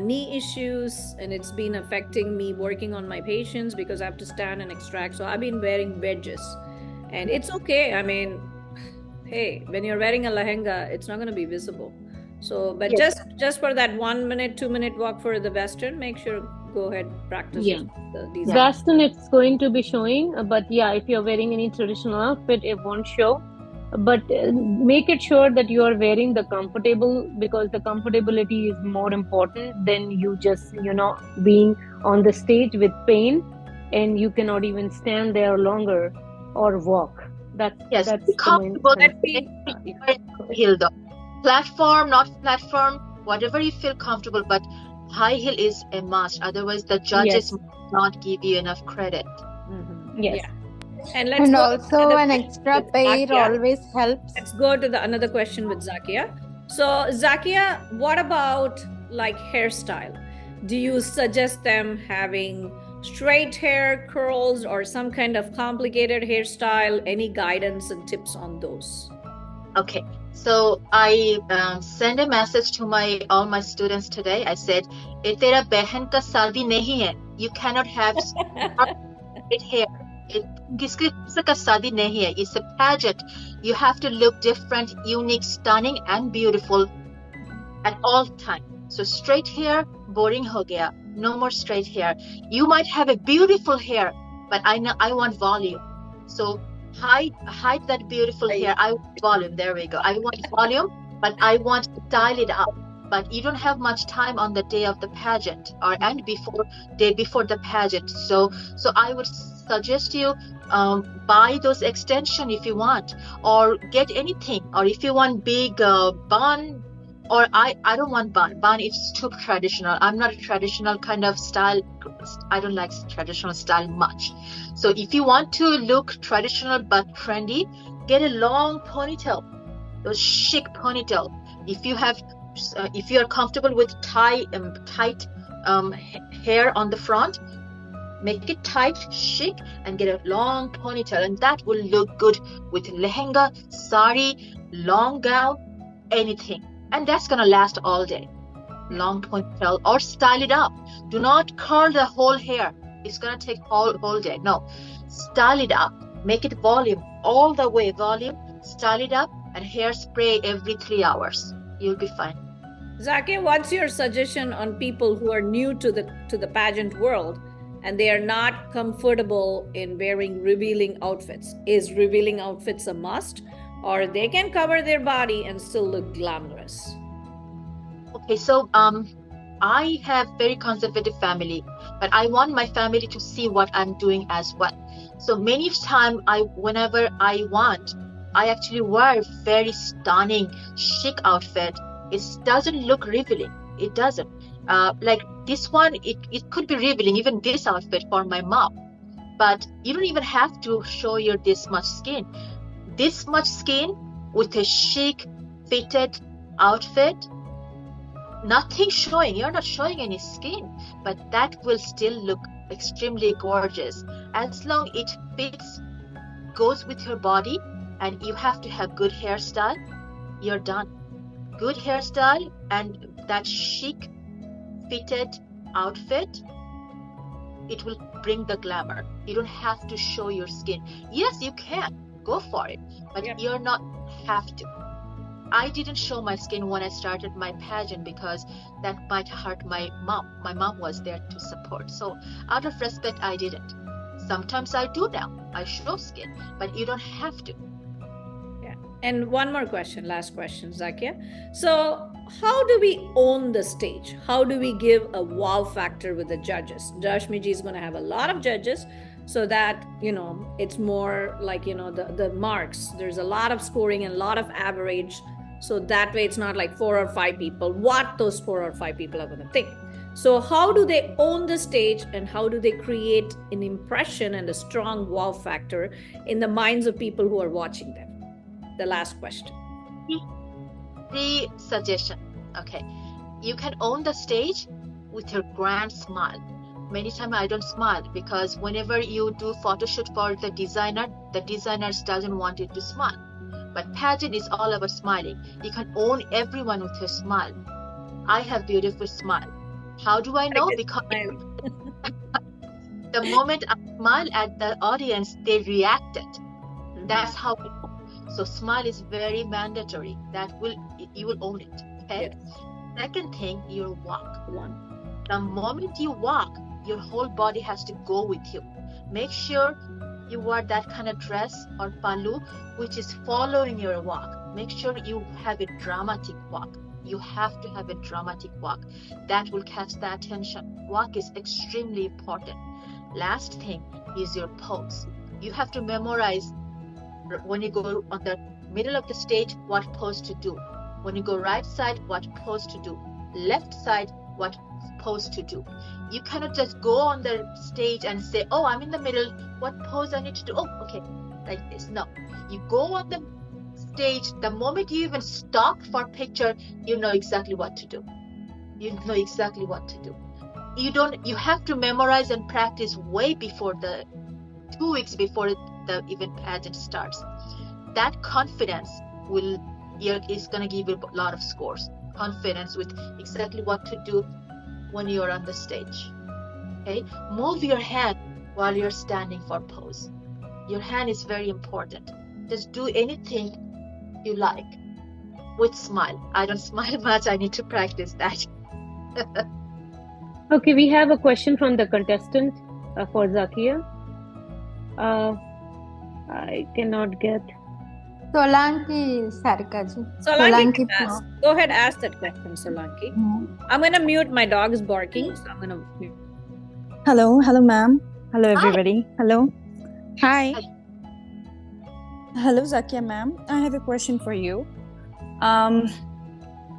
knee issues, and it's been affecting me working on my patients because I have to stand and extract. So I've been wearing wedges, and it's okay. I mean, hey, when you're wearing a lehenga, it's not going to be visible. So, but yes. just for that 1 minute, 2 minute walk for the Western, make sure go ahead practice. Yeah, these Western it's going to be showing, but yeah, if you're wearing any traditional outfit, it won't show. But make it sure that you are wearing the comfortable, because the comfortability is more important than you just being on the stage with pain and you cannot even stand there longer or walk. That's comfortable. Heel though, platform, not platform, whatever you feel comfortable, but high heel is a must. Otherwise, the judges might not give you enough credit. Mm-hmm. Yes. Yeah. And also an extra pair always helps. Let's go to another question with Zakia. So Zakia, what about like hairstyle? Do you suggest them having straight hair, curls, or some kind of complicated hairstyle? Any guidance and tips on those? Okay, so I send a message to all my students today. I said, "ये तेरा बहन का शादी नहीं है. You cannot have straight hair. किसकी का शादी नहीं है. It's a pageant. You have to look different, unique, stunning, and beautiful at all time. So straight hair, boring ho gaya. No more straight hair. You might have a beautiful hair, but I want volume. So hide that beautiful hair. I want volume. There we go. I want volume, but I want to style it up. But you don't have much time on the day of the pageant and day before the pageant. So I would suggest you buy those extension if you want, or get anything, or if you want big bun. Or I don't want bun. Bun is too traditional. I'm not a traditional kind of style. I don't like traditional style much. So if you want to look traditional but trendy, get a long ponytail, those chic ponytail. If you are comfortable with tight hair on the front, make it tight, chic, and get a long ponytail, and that will look good with lehenga, sari, long gown, anything. And that's gonna last all day. Long ponytail, or style it up. Do not curl the whole hair. It's gonna take whole day. No, style it up. Make it volume all the way. Volume. Style it up, and hairspray every 3 hours. You'll be fine. Zakia, what's your suggestion on people who are new to the pageant world and they are not comfortable in wearing revealing outfits? Is revealing outfits a must? Or they can cover their body and still look glamorous? Okay, so I have very conservative family, but I want my family to see what I'm doing as well. So many times, whenever I want, I actually wear very stunning, chic outfit. It doesn't look revealing. It doesn't. Like this one, it could be revealing, even this outfit for my mom. But you don't even have to show your this much skin. This much skin with a chic fitted outfit, nothing showing. You're not showing any skin, but that will still look extremely gorgeous. As long it fits, goes with your body, and you have to have good hairstyle, you're done. Good hairstyle and that chic fitted outfit, it will bring the glamour. You don't have to show your skin. Yes, you can. Go for it, but you're not have to. I didn't show my skin when I started my pageant because that might hurt my mom. My mom was there to support. So out of respect, I didn't. Sometimes I do now. I show skin, but you don't have to. Yeah. And one more question, last question, Zakia. So how do we own the stage? How do we give a wow factor with the judges? Rashmi ji is going to have a lot of judges, so that, it's more like, the marks. There's a lot of scoring and a lot of average. So that way it's not like 4 or 5 people, what those 4 or 5 people are going to think. So how do they own the stage, and how do they create an impression and a strong wow factor in the minds of people who are watching them? The last question. The suggestion. Okay. You can own the stage with your grand smile. Many times I don't smile because whenever you do photo shoot for the designer doesn't want you to smile. But pageant is all about smiling. You can own everyone with your smile. I have beautiful smile. How do I know? Because the moment I smile at the audience, they reacted. That's how we know. So smile is very mandatory. You will own it. Okay. Yes. Second thing, your walk. The moment you walk, your whole body has to go with you. Make sure you wear that kind of dress or pallu which is following your walk. Make sure you have a dramatic walk. You have to have a dramatic walk. That will catch the attention. Walk is extremely important. Last thing is your pose. You have to memorize when you go on the middle of the stage what pose to do. When you go right side, what pose to do. Left side, what pose to do. You cannot just go on the stage and say, oh, I'm in the middle, what pose I need to do? Oh, okay, like this. No, you go on the stage, the moment you even stop for picture, you know exactly what to do. You know exactly what to do. You have to memorize and practice way before 2 weeks before the event pageant starts. That confidence is going to give you a lot of scores. Confidence with exactly what to do when you're on the stage. Okay, move your hand while you're standing for pose. Your hand is very important. Just do anything you like with smile. I don't smile much. I need to practice that. Okay, we have a question from the contestant for Zakia. I cannot get. Solanki Sarikaji. Solanki can ask. Go ahead, ask that question, Solanki. I'm going to mute. My dog is barking, so I'm going to mute. Hello, ma'am. Hello, everybody. Hello. Hi. Hello, Zakia, ma'am. I have a question for you. Can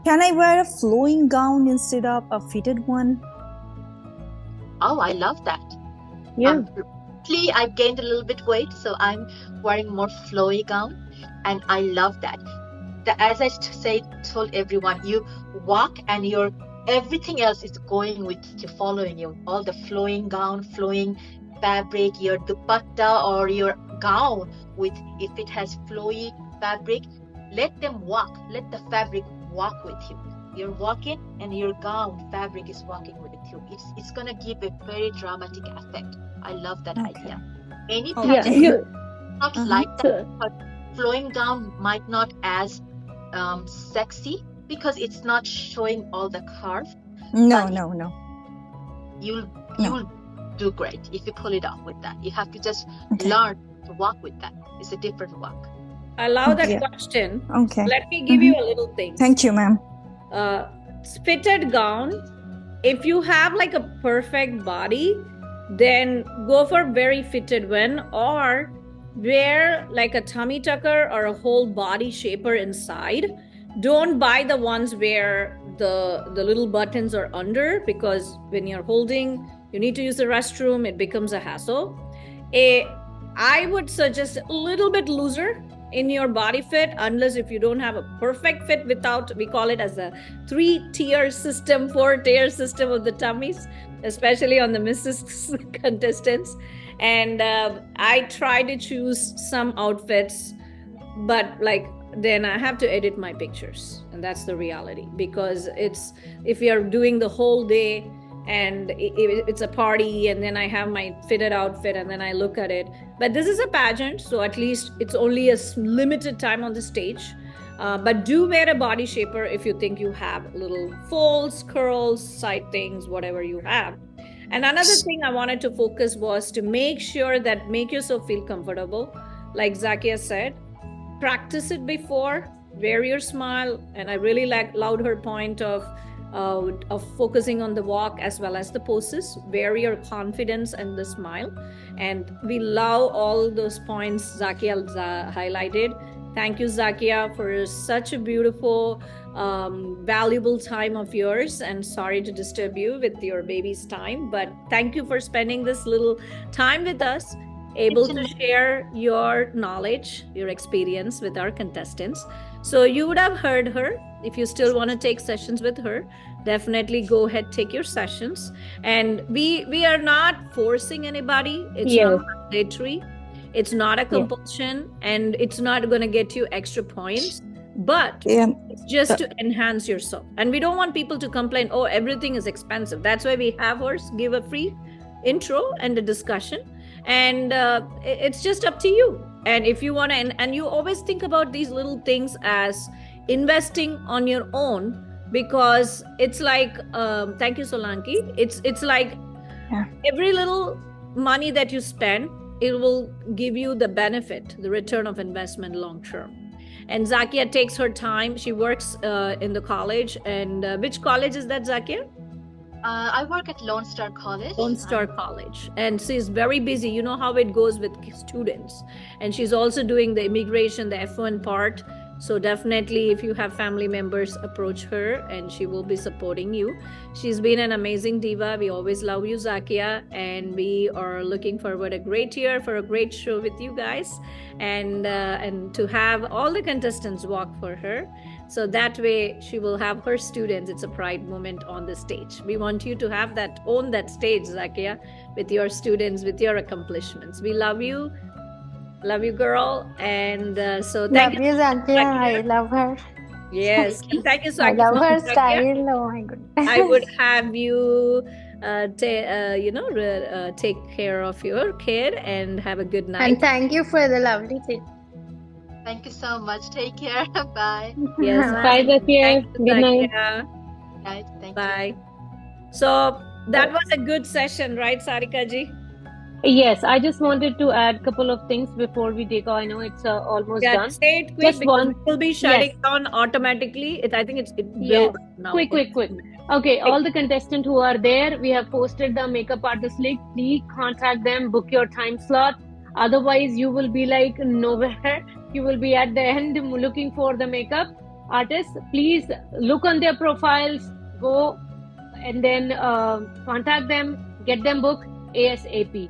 I wear a flowing gown instead of a fitted one? Oh, I love that. Yeah. I gained a little bit weight, so I'm wearing more flowy gown, and I love that. As I told everyone, you walk and your everything else is going with you, following you. All the flowing gown, flowing fabric, your dupatta or your gown if it has flowy fabric, let them walk. Let the fabric walk with you. You're walking and your gown fabric is walking with you. It's gonna give a very dramatic effect. I love that idea. Any pattern not like that, but flowing gown might not as sexy because it's not showing all the curve. No. You'll do great if you pull it off with that. You have to just learn to walk with that. It's a different walk. I love that question. Okay. Let me give you a little thing. Thank you, ma'am. Fitted gown, if you have like a perfect body, then go for very fitted one, or wear like a tummy tucker or a whole body shaper inside. Don't buy the ones where the little buttons are under, because when you're holding, you need to use the restroom, it becomes a hassle. I would suggest a little bit looser in your body fit, unless if you don't have a perfect fit without, we call it as a 3-tier system, 4-tier system of the tummies, especially on the Mrs. contestants. And I try to choose some outfits, but then I have to edit my pictures, and that's the reality, because if you're doing the whole day and it's a party and then I have my fitted outfit and then I look at it, but this is a pageant, so at least it's only a limited time on the stage. But do wear a body shaper if you think you have little folds, curls, side things, whatever you have. And another thing I wanted to focus was to make yourself feel comfortable. Like Zakia said, practice it before, wear your smile. And I really loved her point of focusing on the walk as well as the poses. Wear your confidence and the smile. And we love all those points Zakia highlighted. Thank you, Zakia, for such a beautiful, valuable time of yours. And sorry to disturb you with your baby's time, but thank you for spending this little time with us, able to share your knowledge, your experience with our contestants. So you would have heard her. If you still want to take sessions with her, definitely go ahead, take your sessions. And we are not forcing anybody. It's not mandatory. It's not a compulsion, and it's not going to get you extra points, but it's just to enhance yourself. And we don't want people to complain, oh, everything is expensive. That's why we have ours, give a free intro and a discussion. And it's just up to you. And if you want to, and you always think about these little things as investing on your own, because it's like, thank you, Solanki. It's like every little money that you spend, it will give you the benefit, the return of investment long term. And Zakia takes her time. She works in the college. And which college is that, Zakia? I work at Lone Star College. Lone Star College. And she's very busy. You know how it goes with students. And she's also doing the immigration, the F1 part. So definitely, if you have family members, approach her and she will be supporting you. She's been an amazing diva. We always love you, Zakia. And we are looking forward a great year for a great show with you guys. And to have all the contestants walk for her. So that way she will have her students. It's a pride moment on the stage. We want you to own that stage, Zakia, with your students, with your accomplishments. We love you. Love you, girl. And so thank you, Zakia. I love her. Yes. Thank you, I love her style. Oh my goodness. I would have you take care of your kid and have a good And night. thank you for the lovely tip. Thank you so much. Take care. Bye. Yes, Bye, Zakia. thank you, Good night. Zakia. Right. Thank Bye. you. So that was a good session, right, Sarika ji? Yes, I just wanted to add a couple of things before we take off. I know it's almost Yeah, done. say it quick Just because one. it will be shutting Yes. down automatically. I think it will Yes. now. Quick. Okay, all the contestants who are there, we have posted the makeup artist link. Please contact them, book your time slot. Otherwise, you will be like nowhere. You will be at the end looking for the makeup artist. Please look on their profiles, go and then contact them, get them booked ASAP.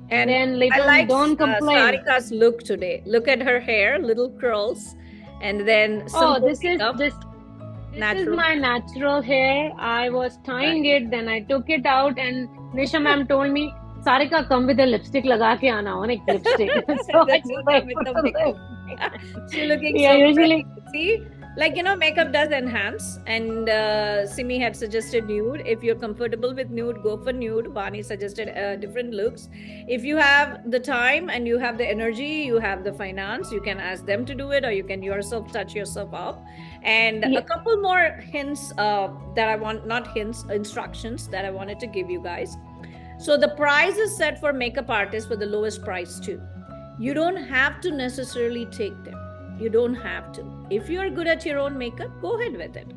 And then I later like don't complain. Sarika's look today. Look at her hair, little curls, and then Oh, simple this makeup. is Natural. my natural hair. I was tying it, then I took it out, and Nisha ma'am told me, Sarika, come with a lipstick laga ke aana, one lipstick. So I That's just what like, with the put the makeup. lipstick. She's looking Yeah, so usually. pretty. See, like makeup does enhance, and Simi had suggested nude. If you're comfortable with nude, go for nude. Vani suggested different looks. If you have the time and you have the energy, you have the finance, you can ask them to do it, or you can yourself touch yourself up. And Yeah. a couple more hints that I want, not hints, instructions that I wanted to give you guys. So the price is set for makeup artists for the lowest price too. You don't have to necessarily take them. You don't have to. If you're good at your own makeup, go ahead with it.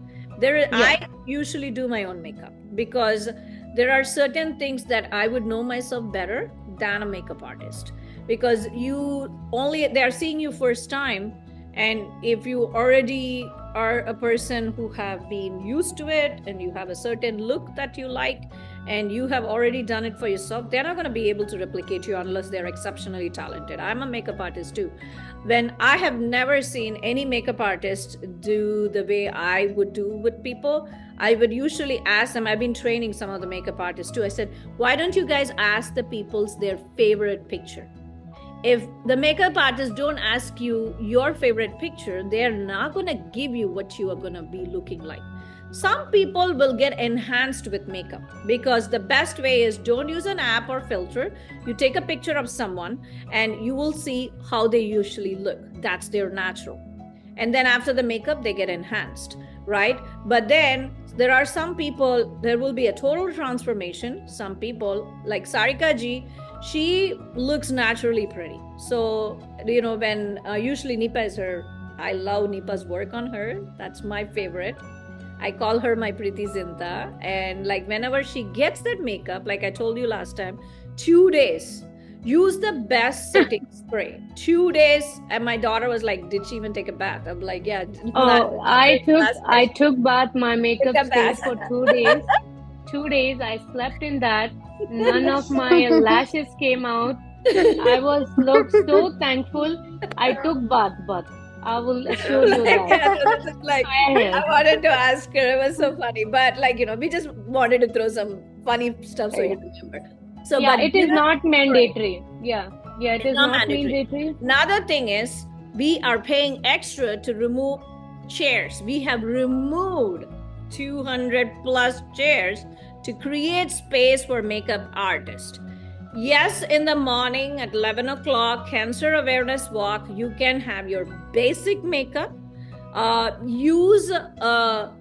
I usually do my own makeup because there are certain things that I would know myself better than a makeup artist, because they are seeing you first time, and if you already are a person who have been used to it and you have a certain look that you like and you have already done it for yourself, they're not going to be able to replicate you unless they're exceptionally talented. I'm a makeup artist too. When I have never seen any makeup artist do the way I would do with people, I would usually ask them. I've been training some of the makeup artists too. I said, why don't you guys ask the people's their favorite picture? If the makeup artists don't ask you your favorite picture, they're not going to give you what you are going to be looking like. Some people will get enhanced with makeup because the best way is don't use an app or filter. You take a picture of someone and you will see how they usually look. That's their natural. And then after the makeup, they get enhanced, right? But then there are some people, there will be a total transformation. Some people, like Sarika ji, she looks naturally pretty. So, when usually Nipa is her, I love Nipa's work on her. That's my favorite. I call her my Priti Zinta. And like whenever she gets that makeup, like I told you last time, 2 days, use the best setting spray. 2 days. And my daughter was like, did she even take a bath? I'm like, yeah. Oh, I took bath. My makeup Took a stayed bath. for 2 days. 2 days I slept in that. None of my lashes came out. I looked so thankful. I took bath. I will assure you that. I wanted to ask her. It was so funny, but we just wanted to throw some funny stuff so you remember. So, yeah, but it is not mandatory. Yeah, it is not mandatory. mandatory. Another thing is we are paying extra to remove chairs. We have removed 200 plus chairs to create space for makeup artists. Yes, in the morning at 11 o'clock, Cancer Awareness Walk, you can have your basic makeup. Use a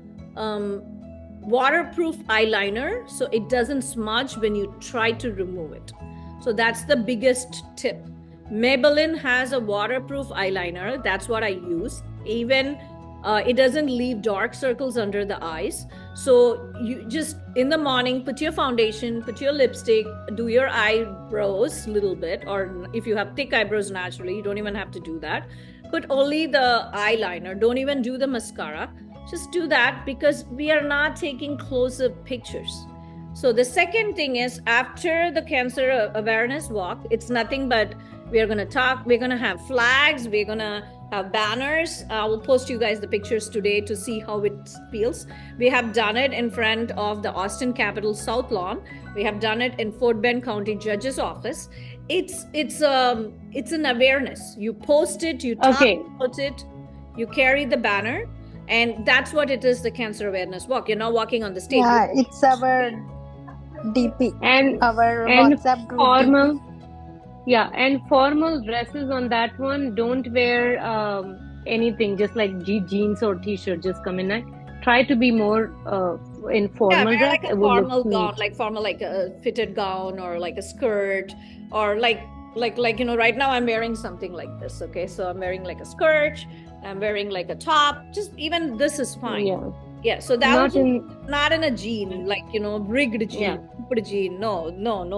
waterproof eyeliner so it doesn't smudge when you try to remove it. So that's the biggest tip. Maybelline has a waterproof eyeliner. That's what I use. Even it doesn't leave dark circles under the eyes. So you just in the morning put your foundation, put your lipstick, do your eyebrows a little bit, or if you have thick eyebrows naturally, you don't even have to do that. Put only the eyeliner. Don't even do the mascara. Just do that because we are not taking close-up pictures. So the second thing is after the Cancer Awareness Walk, it's nothing but we are going to talk. We're going to have flags. We're going to have banners. I will post you guys the pictures today to see how it feels. We have done it in front of the Austin Capitol South Lawn. We have done it in Fort Bend County Judge's Office. It's an awareness. You post it, you talk about it, you carry the banner. And that's what it is, the cancer awareness walk. You're not walking on the stage. Yeah, it's our DP, And our and WhatsApp group formal, DP. yeah, and formal dresses on that one. Don't wear anything, just like jeans or t-shirt. Just come in and try to be more in formal wear dress. like a It will look formal gown, neat. like formal, like a fitted gown, or like a skirt, or like right now I'm wearing something like this. Okay, so I'm wearing like a skirt, I'm wearing like a top, just even this is fine. Yeah, So that not was in. not in a jean, like rigged jean, Yeah. put a jean. No,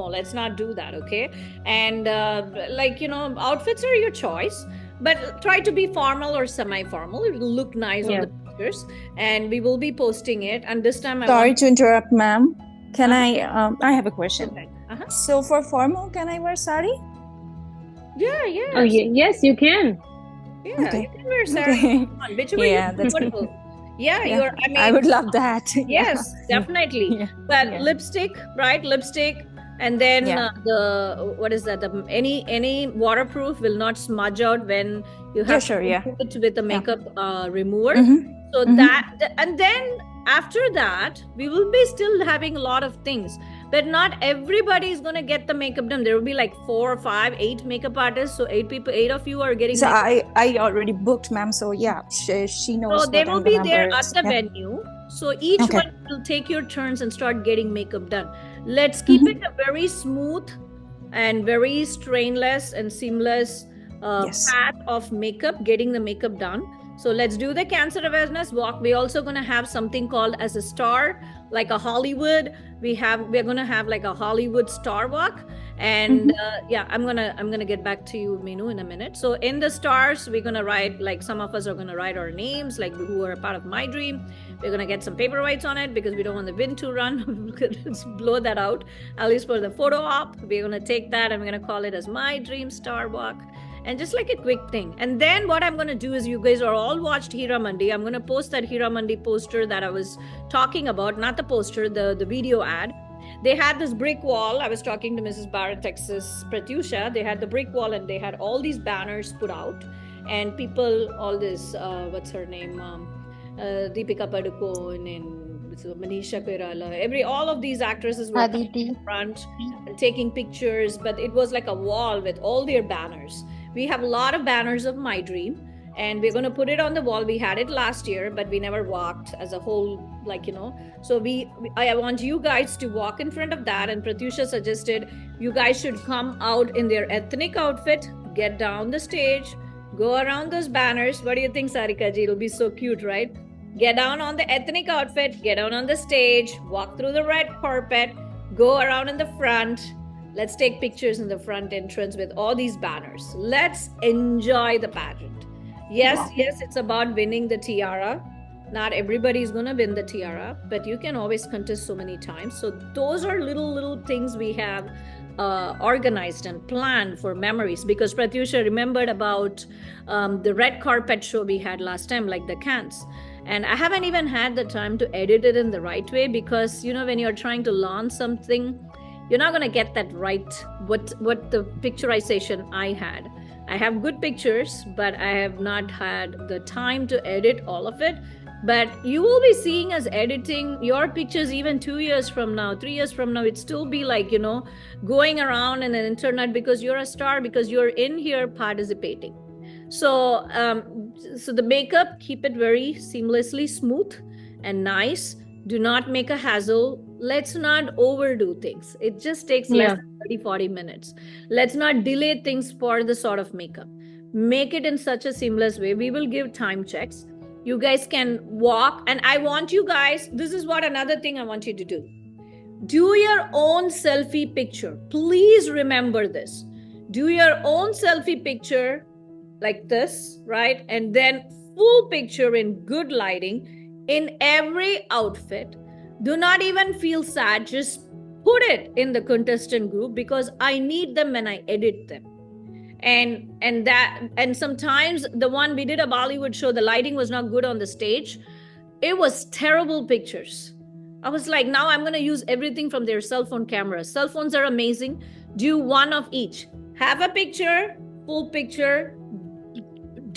let's not do that. Okay. And outfits are your choice, but try to be formal or semi-formal. It will look nice on the pictures, and we will be posting it. And this time Sorry to interrupt, ma'am. Can Uh-huh. I have a question. Okay. Uh-huh. So for formal, can I wear sari? Yeah, yes. Oh, yes, you can. Yeah, Okay. you can wear saree. Okay. Come on, whichever Yeah, you that's beautiful. Yeah, Yeah, I mean, I would love that. yes, definitely. Yeah. But Yeah. lipstick, right? Lipstick, and then Yeah. what is that? Any waterproof will not smudge out when you have sure, to yeah. remove it with a makeup remover. Mhm. So Mhm. that, and then after that, we will be still having a lot of things. But not everybody is going to get the makeup done. There will be like 4 or 5, 8 makeup artists. So 8 people, 8 of you are getting So makeup. I already booked, ma'am. So yeah, she knows So they what will I'm be gonna there wear. at the Yeah. venue. So each Okay. one will take your turns and start getting makeup done. Let's keep Mhm. it a very smooth and very strainless and seamless Yes. path of makeup, getting the makeup done. So let's do the cancer awareness walk. We're also going to have something called as a star, like a Hollywood. We're going to have like a Hollywood star walk. And I'm gonna get back to you, Minu, in a minute. So in the stars, we're gonna write, like, some of us are gonna write our names, like who are a part of my dream. We're gonna get some paperweights on it because we don't want the wind to run. Let's blow that out, at least for the photo op. We're gonna take that and we're gonna call it as my dream star walk. And just like a quick thing. And then what I'm going to do is, you guys are all watched Hira Mandi. I'm going to post that Hira Mandi poster that I was talking about, not the poster, the video ad. They had this brick wall. I was talking to Mrs. Bharat, Texas, Pratyusha. They had the brick wall and they had all these banners put out. And people, all this, what's her name? Deepika Padukone and Manisha Koirala. All of these actresses were Aditi. in front taking pictures, but it was like a wall with all their banners. We have a lot of banners of my dream, and we're going to put it on the wall. We had it last year, but we never walked as a whole, so I want you guys to walk in front of that. And Pratyusha suggested you guys should come out in their ethnic outfit, get down the stage, go around those banners. What do you think, Sarika ji? It'll be so cute, right? Get down on the ethnic outfit, get down on the stage, walk through the red carpet, go around in the front. Let's take pictures in the front entrance with all these banners. Let's enjoy the pageant. Yes, it's about winning the tiara. Not everybody is going to win the tiara, but you can always contest so many times. So those are little things we have organized and planned for memories, because Pratyusha remembered about the red carpet show we had last time, like the cans. And I haven't even had the time to edit it in the right way, because when you're trying to launch something, you're not going to get that right, what the picturization I had. I have good pictures, but I have not had the time to edit all of it. But you will be seeing us editing your pictures even 2 years from now, 3 years from now. It'd still be like, going around in the internet, because you're a star, because you're in here participating. So the makeup, keep it very seamlessly smooth and nice. Do not make a hassle. Let's not overdo things. It just takes less than 30-40 minutes. Let's not delay things for the sort of makeup. Make it in such a seamless way. We will give time checks. You guys can walk. And I want you guys, this is what another thing I want you to do. Do your own selfie picture. Please remember this. Do your own selfie picture like this, right? And then full picture in good lighting in every outfit. Do not even feel sad. Just put it in the contestant group, because I need them when I edit them. And sometimes the one we did a Bollywood show, the lighting was not good on the stage. It was terrible pictures. I was like, now I'm going to use everything from their cell phone cameras. Cell phones are amazing. Do one of each. Have a picture, full picture.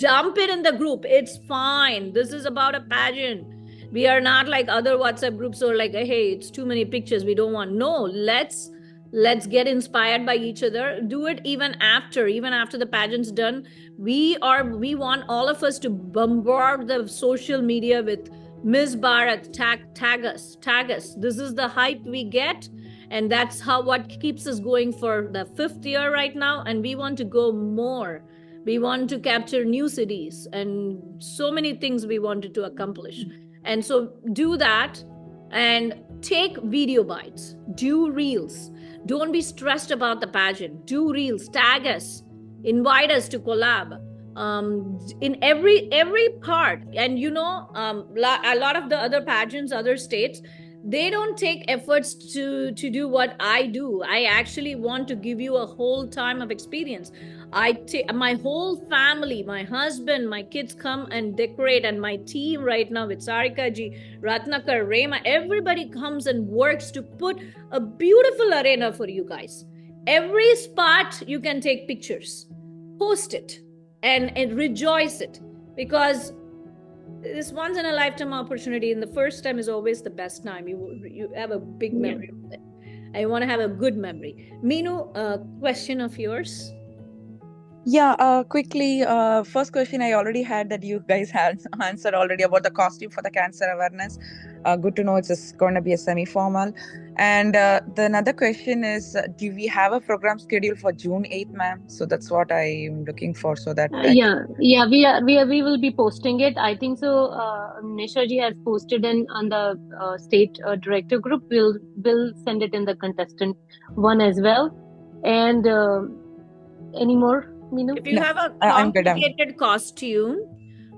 dump it in the group. It's fine. This is about a pageant. We are not like other WhatsApp groups or like, hey, it's too many pictures, we don't want. No, let's get inspired by each other. Do it even after the pageant's done. We want all of us to bombard the social media with Miss Bharat, tag us. This is the hype we get, and that's what keeps us going for the 5th year right now. And we want to go more. We want to capture new cities and so many things we wanted to accomplish. And so do that and take video bites, do reels. Don't be stressed about the pageant. Do reels, tag us, invite us to collab. In every part. And a lot of the other pageants, other states, they don't take efforts to do what I do. I actually want to give you a whole time of experience. I take my whole family, my husband, my kids come and decorate, and my team right now with Sarika ji, Ratnakar, Rema, everybody comes and works to put a beautiful arena for you guys. Every spot you can take pictures, post it, and rejoice it, because this once in a lifetime opportunity, and the first time is always the best time. You have a big memory of it. I want to have a good memory. Meenu, a question of yours. Yeah, quickly, first question I already had that you guys had answered already about the costume for the cancer awareness. Good to know it's just going to be a semi-formal. And the another question is, do we have a program schedule for June 8th, ma'am? So that's what I'm looking for, so that we will be posting it. I think so. Nisha ji has posted on the state director group. We'll send it in the contestant one as well. And any more? If you have a complicated costume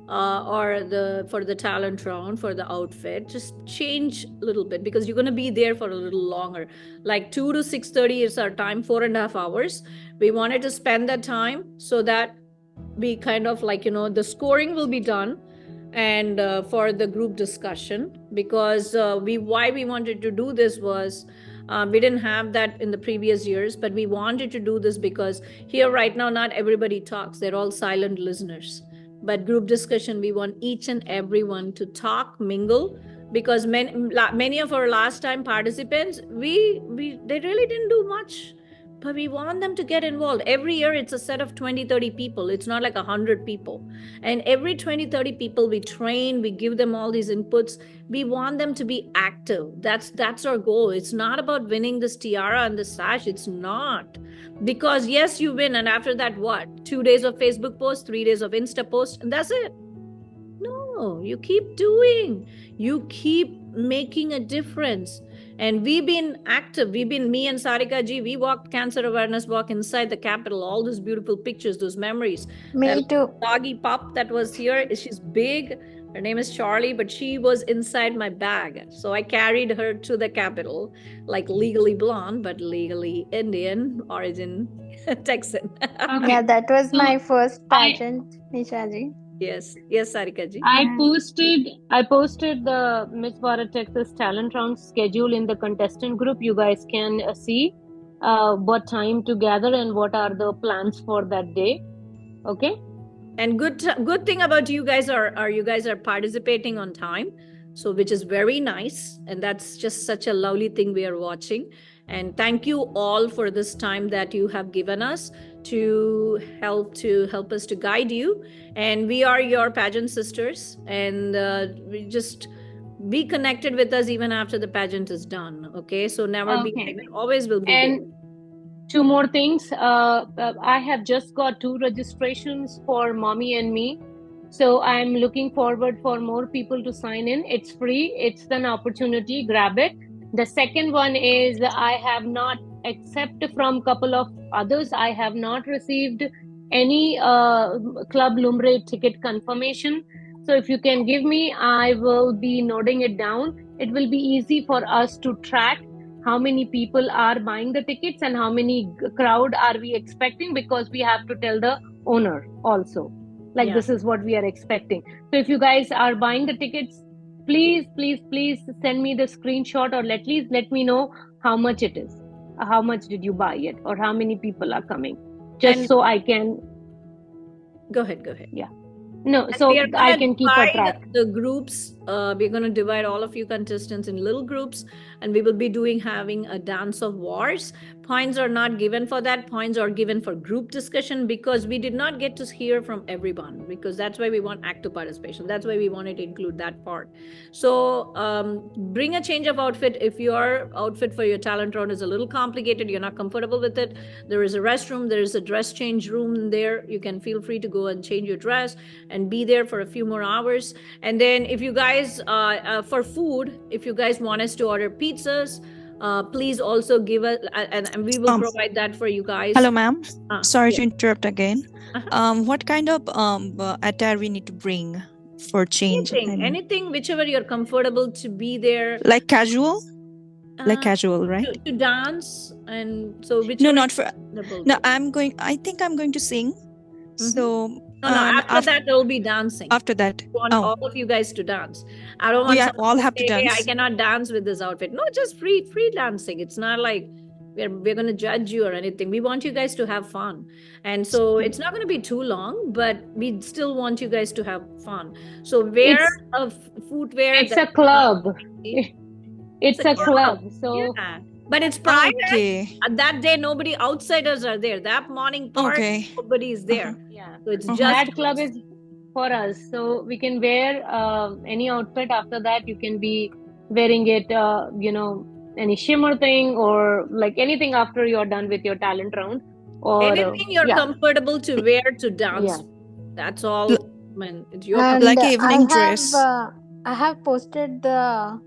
for the talent round, for the outfit, just change a little bit, because you're going to be there for a little longer. Like 2 to 6:30 is our time, 4.5 hours. We wanted to spend that time so that we kind of the scoring will be done, and for the group discussion, because why we wanted to do this was, we didn't have that in the previous years, but we wanted to do this because here right now, not everybody talks. They're all silent listeners. But group discussion, we want each and everyone to talk, mingle, because many of our last time participants, they really didn't do much, but we want them to get involved. Every year it's a set of 20-30 people. It's not like 100 people. And every 20-30 people we train, we give them all these inputs. We want them to be active. That's our goal. It's not about winning this tiara and the sash. It's not. Because yes, you win, and after that, what? 2 days of Facebook post, 3 days of Insta post, and that's it. No, you keep doing. You keep making a difference. And we've been active. Me and Sarika ji, we walked cancer awareness walk inside the Capitol. All those beautiful pictures, those memories. Me too. Doggy pup that was here, she's big. Her name is Charlie, but she was inside my bag. So I carried her to the Capitol, like legally blonde, but legally Indian, origin Texan. Okay. Yeah, that was my first pageant, Nisha ji. Yes, Sarika ji. I posted the Miss Bharat Texas talent round schedule in the contestant group. You guys can see what time to gather and what are the plans for that day. Okay. And good thing about you guys are you guys are participating on time, so which is very nice, and that's just such a lovely thing we are watching. And thank you all for this time that you have given us to help us to guide you. And we are your pageant sisters, and we just be connected with us even after the pageant is done. Okay, so never be, always will be. And there. 2 more things. I have just got 2 registrations for Mommy and Me. So I'm looking forward for more people to sign in. It's free. It's an opportunity. Grab it. The second one is I have not, except from couple of others, I have not received any Club Lumbre ticket confirmation. So if you can give me, I will be noting it down. It will be easy for us to track how many people are buying the tickets and how many crowd are we expecting, because we have to tell the owner also, like this is what we are expecting. So if you guys are buying the tickets, please send me the screenshot, or at least let me know how much it is. How much did you buy it, or how many people are coming, just so I can. Go ahead. Yeah. No, And so we are I gonna can keep a divide track. the groups. We're gonna divide all of you contestants in little groups, and we will be having a dance of wars. Points are not given for that. Points are given for group discussion because we did not get to hear from everyone. Because that's why we want active participation. That's why we wanted to include that part. So bring a change of outfit. If your outfit for your talent round is a little complicated, you're not comfortable with it, there is a restroom, there is a dress change room there. You can feel free to go and change your dress and be there for a few more hours. And then if you guys, for food, if you guys want us to order pizzas, please also give us, and we will provide that for you guys. Hello, ma'am. Sorry yeah. to interrupt again. What kind of attire we need to bring for change? Anything, whichever you're comfortable to be there. Like casual? Like casual, right? To dance, and so which No, not for. No, comfortable. I think I'm going to sing. So No, after that there will be dancing. after that, I want all of you guys to dance. I don't want someone all to have to say, "Hey, I dance. cannot dance with this outfit." No, just free dancing. It's not like we're going to judge you or anything. We want you guys to have fun. And so it's not going to be too long, but we still want you guys to have fun. So wear a footwear. It's a club. It's a club. So yeah. But it's private. Okay. That day, nobody outsiders are there. That morning part, nobody is there. Yeah. So it's just that club is for us. So we can wear any outfit. After that, you can be wearing it, any shimmer thing or like anything after you're done with your talent round. Or anything you're comfortable to wear to dance. Yeah. That's all. Man, it's your And evening dress. I have posted the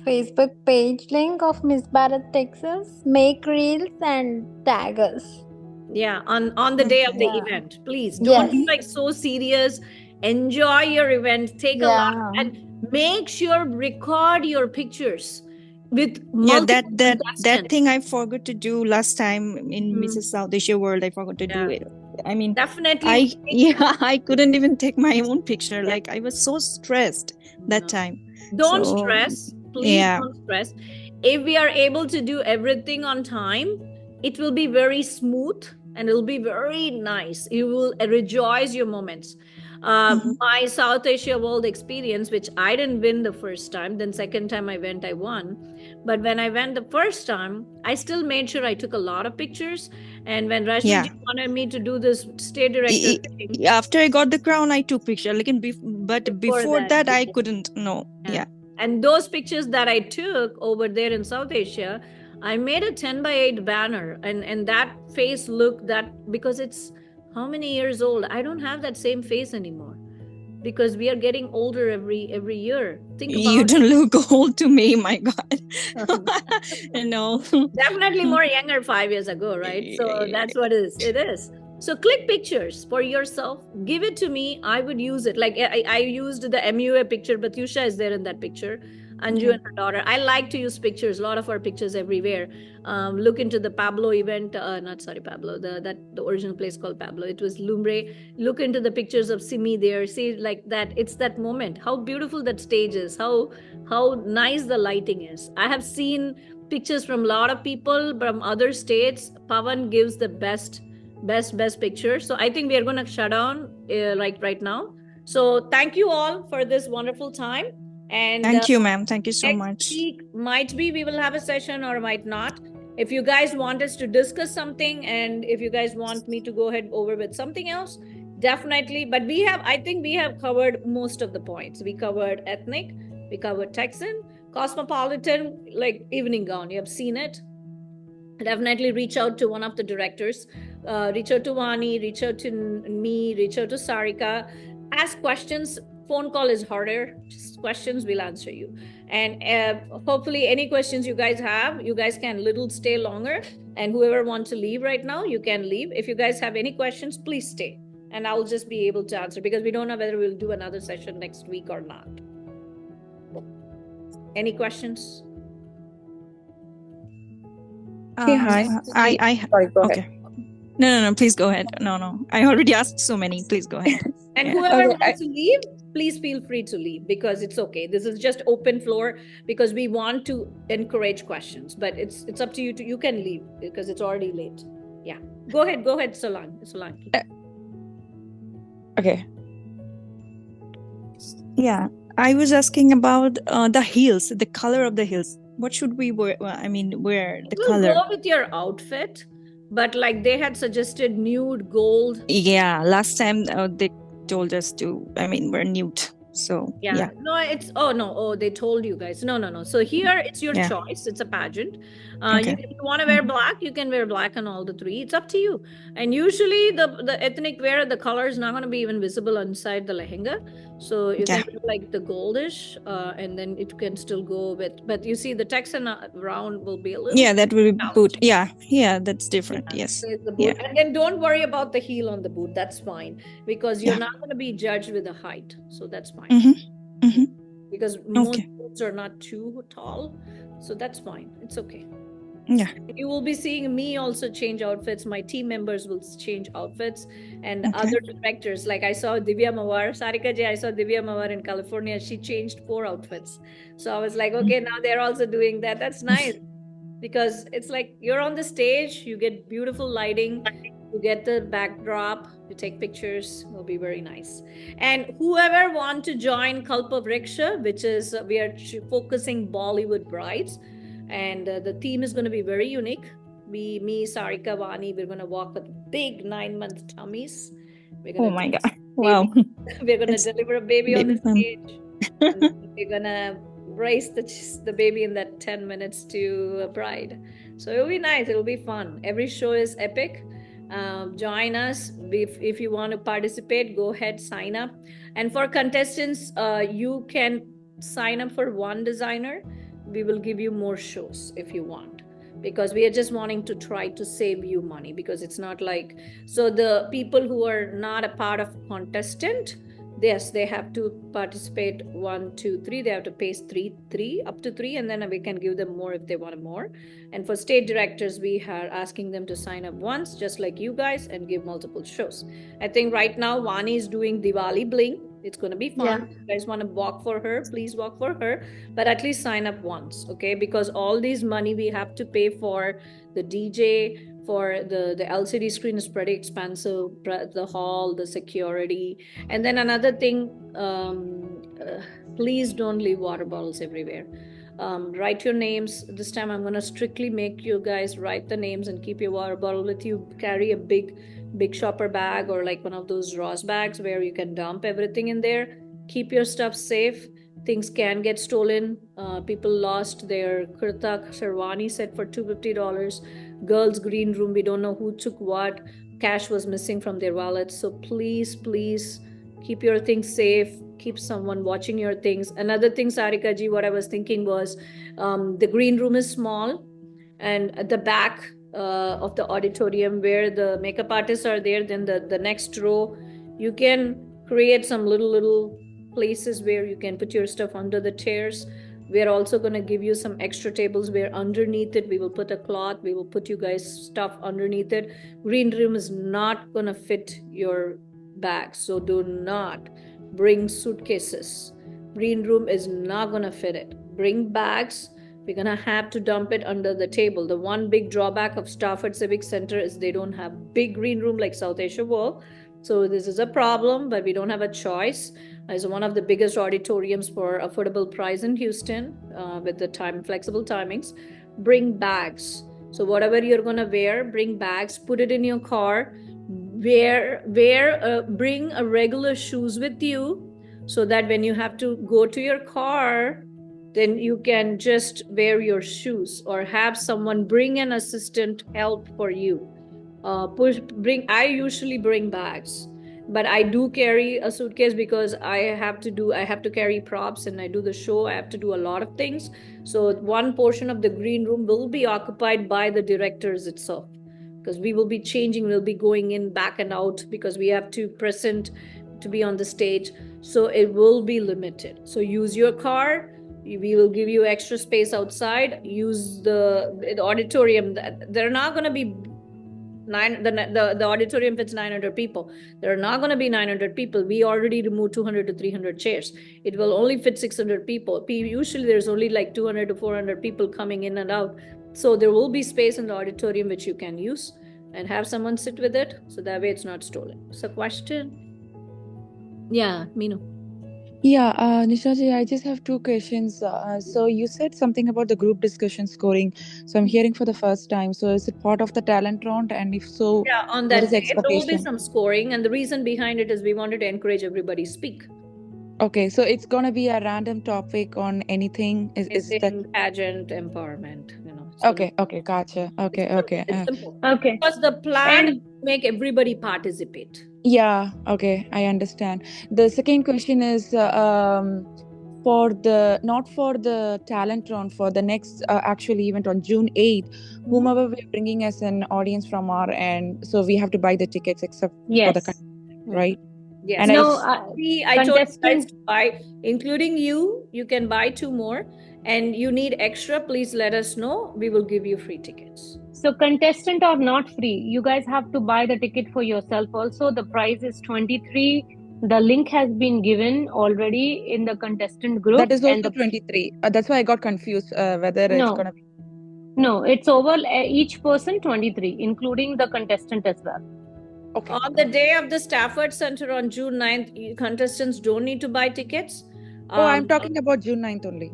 Facebook page link of Miss Bharat Texas. Make reels and tag us. Yeah, on the day of the event. Please don't be like so serious. Enjoy your event. Take a lot and make sure record your pictures with multiple that thing I forgot to do last time in Mrs. South Asia World. I forgot to do it. I mean, definitely. I couldn't even take my own picture. Like I was so stressed that time. Don't stress. Please don't stress. If we are able to do everything on time, it will be very smooth and it'll be very nice. You will rejoice your moments. My South Asia World experience, which I didn't win the first time, then second time I went, I won. But when I went the first time, I still made sure I took a lot of pictures. And when Rashmi wanted me to do this state director thing, after I got the crown, I took picture. Like but before that, I couldn't. No. Yeah. And those pictures that I took over there in South Asia, I made a 10x8 banner, and that face looked that, because it's how many years old? I don't have that same face anymore because we are getting older every year. Think about you don't look old to me, my God. No. Definitely more younger 5 years ago, right? So that's what it is. So click pictures for yourself. Give it to me. I would use it. Like I used the MUA picture. Batyusha is there in that picture. Anju and her daughter. I like to use pictures. A lot of our pictures everywhere. Look into the Pablo event. Pablo. The original place called Pablo. It was Lumbre. Look into the pictures of Simi there. See, like that. It's that moment. How beautiful that stage is. How nice the lighting is. I have seen pictures from a lot of people from other states. Pavan gives the best picture. So I think we are going to shut down right now. So thank you all for this wonderful time. And thank you, ma'am. Thank you so next much. Week, might be we will have a session or might not. If you guys want us to discuss something, and if you guys want me to go ahead over with something else, definitely. But I think we have covered most of the points. We covered ethnic, we covered Texan, cosmopolitan, like evening gown. You have seen it. Definitely reach out to one of the directors. Reach out to Vani, reach out to me, reach out to Sarika. Ask questions. Phone call is harder. Just questions, we'll answer you. And hopefully any questions you guys have, you guys can stay longer. And whoever wants to leave right now, you can leave. If you guys have any questions, please stay. And I'll just be able to answer because we don't know whether we'll do another session next week or not. Any questions? Hi. Sorry, go ahead. Okay. No, please go ahead. No. I already asked so many. Please go ahead. And whoever wants to leave, please feel free to leave because it's okay. This is just open floor because we want to encourage questions, but it's up to you. You can leave because it's already late. Yeah. Go ahead, Solange. Okay. Yeah, I was asking about the heels, the color of the heels. What should we wear? I mean, wear the We'll color. go with your outfit, but like they had suggested nude gold. Yeah, last time they told us to, I mean, we're nude. So, Yeah, yeah, no, it's oh no, oh they told you guys. No, no, no. So here it's your yeah. choice. It's a pageant. Okay. If you want to wear black, you can wear black on all the three. It's up to you. And usually the ethnic wear, the color is not going to be even visible inside the lehenga. So you Yeah. can do like the goldish, and then it can still go with. But you see, the Texan round will be a little Yeah, that will be boot. challenging. Yeah, that's different. Yeah, Yes. there's the Yeah. boot. And then don't worry about the heel on the boot. That's fine because you're Yeah. not going to be judged with the height. So that's fine. Mm-hmm. Mm-hmm. Because most Okay. boots are not too tall. So that's fine. It's okay. Yeah. You will be seeing me also change outfits. My team members will change outfits, and Okay. other directors. Like I saw Divya Mawar, Sarika Ji, I saw Divya Mawar in California. She changed 4 outfits. So I was like, okay, now they're also doing that. That's nice because it's like you're on the stage, you get beautiful lighting, you get the backdrop, you take pictures. It'll be very nice. And whoever want to join Kalpa Vriksha, which is we are focusing Bollywood brides, and the theme is going to be very unique. Me, Sarika, Vani, we're going to walk with big 9-month tummies. We're Oh going my to God. Wow. we're going to It's deliver a baby on the baby fun. stage. And we're going to raise the baby in that 10 minutes to a bride. So it'll be nice. It'll be fun. Every show is epic. Join us. If you want to participate, go ahead, sign up. And for contestants, you can sign up for one designer. We will give you more shows if you want, because we are just wanting to try to save you money, because it's not like, so the people who are not a part of contestant, yes, they have to participate 1 2 3, they have to pay three up to 3, and then we can give them more if they want more. And for state directors, we are asking them to sign up once, just like you guys, and give multiple shows. I think right now Vani is doing Diwali bling. It's going to be fun. Yeah. If you guys want to walk for her, please walk for her, but at least sign up once, okay? Because all these money we have to pay for the DJ, for the LCD screen is pretty expensive, the hall, the security. And then another thing, please don't leave water bottles everywhere. Write your names. This time I'm going to strictly make you guys write the names and keep your water bottle with you. Carry a big shopper bag, or like one of those Ross bags where you can dump everything in there. Keep your stuff safe. Things can get stolen. People lost their kurta sherwani set for $250. Girls' green room, we don't know who took what. Cash was missing from their wallets. So please, please keep your things safe. Keep someone watching your things. Another thing, Sarika ji, what I was thinking was the green room is small, and at the back of the auditorium where the makeup artists are there, then the next row, you can create some little places where you can put your stuff under the chairs. We are also going to give you some extra tables where underneath it we will put a cloth, we will put you guys stuff underneath it. Green room is not going to fit your bags, so do not bring suitcases. Green room is not going to fit it. Bring bags. We're going to have to dump it under the table. The one big drawback of Stafford Civic Center is they don't have big green room like South Asia World. So this is a problem, but we don't have a choice. It's one of the biggest auditoriums for affordable price in Houston, with the flexible timings. Bring bags. So whatever you're going to wear, bring bags, put it in your car. Bring a regular shoes with you, so that when you have to go to your car, then you can just wear your shoes, or have someone bring an assistant help for you. I usually bring bags, but I do carry a suitcase because I have to carry props, and I do the show, I have to do a lot of things. So one portion of the green room will be occupied by the directors itself, because we will be changing, we'll be going in back and out, because we have to present to be on the stage. So it will be limited. So use your car. We will give you extra space outside. Use the auditorium. They're not going to be the auditorium fits 900 people. There are not going to be 900 people. We already removed 200 to 300 chairs. It will only fit 600 people. Usually there's only like 200 to 400 people coming in and out. So there will be space in the auditorium which you can use, and have someone sit with it, so that way it's not stolen. So question? Yeah, Meenu. Yeah, Nishaji, I just have two questions. So you said something about the group discussion scoring. So I'm hearing for the first time. So is it part of the talent round? And if so, Yeah, on what that is the day, there will be expectation? some scoring. And the reason behind it is we wanted to encourage everybody to speak. Okay, so it's gonna be a random topic on anything. Is that Anything, pageant, empowerment, it's gonna okay? Okay, gotcha. Okay, okay. it's simple. Okay. Because the plan is And to make everybody participate. Yeah, okay, I understand. The second question is for the not for the talent round, for the next actual event on June 8th, whomever we're bringing as an audience from our end, so we have to buy the tickets except for the yes. right? Yes. And No, I told you guys contestant. to buy, including you. You can buy 2 more, and you need extra. Please let us know. We will give you free tickets. So contestant are not free. You guys have to buy the ticket for yourself also. The price is 23. The link has been given already in the contestant group. that is And also 23. That's why I got confused whether it's no, gonna be no, it's over each person 23, including the contestant as well. okay. On the day of the Stafford Center on June 9th, contestants don't need to buy tickets. Oh, I'm talking about June 9th only.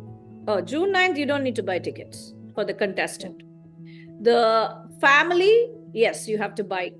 Oh, June 9th, you don't need to buy tickets for the contestant. The family, yes, you have to buy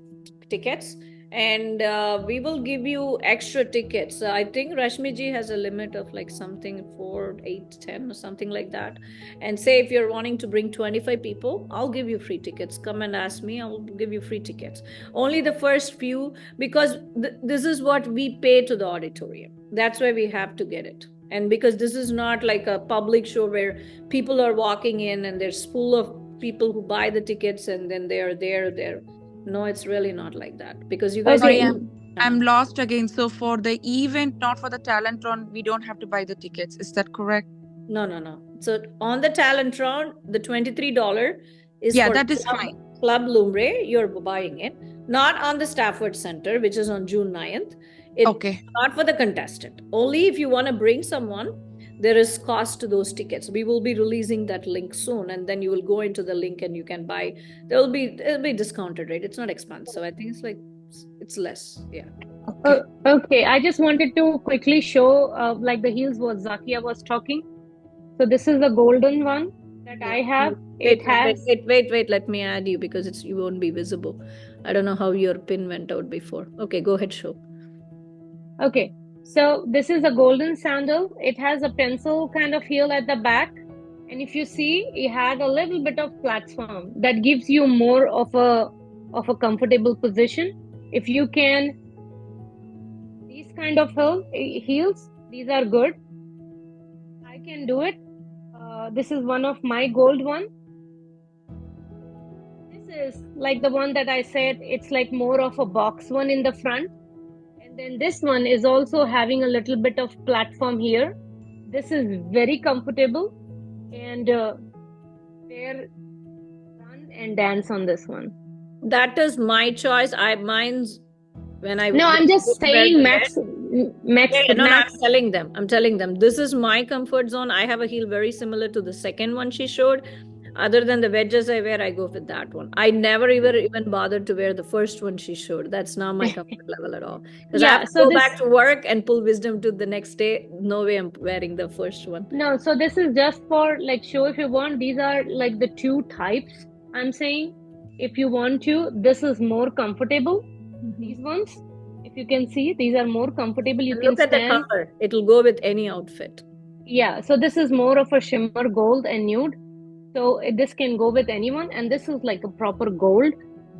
tickets, and we will give you extra tickets. I think Rashmi ji has a limit of like something 4, 8, 10 or something like that. And say if you're wanting to bring 25 people, I'll give you free tickets. Come and ask me, I'll give you free tickets. Only the first few, because this is what we pay to the auditorium. That's why we have to get it. And because this is not like a public show where people are walking in and there's full of people who buy the tickets and then they are there. No, it's really not like that, because you guys Okay. I'm lost again. So for the event, not for the talent round, we don't have to buy the tickets. Is that correct? No. So on the talent round, the $23 is Yeah, for that is fine. Club Lumbre. You're buying it. Not on the Stafford Center, which is on June 9th. It's Okay. not for the contestant. Only if you want to bring someone, there is cost to those tickets. We will be releasing that link soon, and then you will go into the link and you can buy. It'll be discounted rate. It's not expensive. I think it's less. Yeah. Okay. I just wanted to quickly show like the heels what Zakia was talking. So this is the golden one that I have. It has Wait. Let me add you because you won't be visible. I don't know how your pin went out before. Okay, go ahead, show. Okay. So this is a golden sandal. It has a pencil kind of heel at the back. And if you see, it had a little bit of platform that gives you more of a comfortable position. If you can, these kind of heels, these are good. I can do it. This is one of my gold one. This is like the one that I said, it's like more of a box one in the front. And then this one is also having a little bit of platform here. This is very comfortable, and run and dance on this one. That is my choice. Mine's when I No, I'm just saying max. I'm telling them this is my comfort zone. I have a heel very similar to the second one she showed. Other than the wedges I wear, I go with that one. I never even bothered to wear the first one she showed. That's not my comfort level at all. Because I have to go back to work and pull wisdom to the next day. No way I'm wearing the first one. No, so this is just for like show if you want. These are like the two types I'm saying. If you want to, this is more comfortable. These ones, if you can see, these are more comfortable. You can look at the color. It'll go with any outfit. Yeah, so this is more of a shimmer gold and nude. So this can go with anyone, and this is like a proper gold,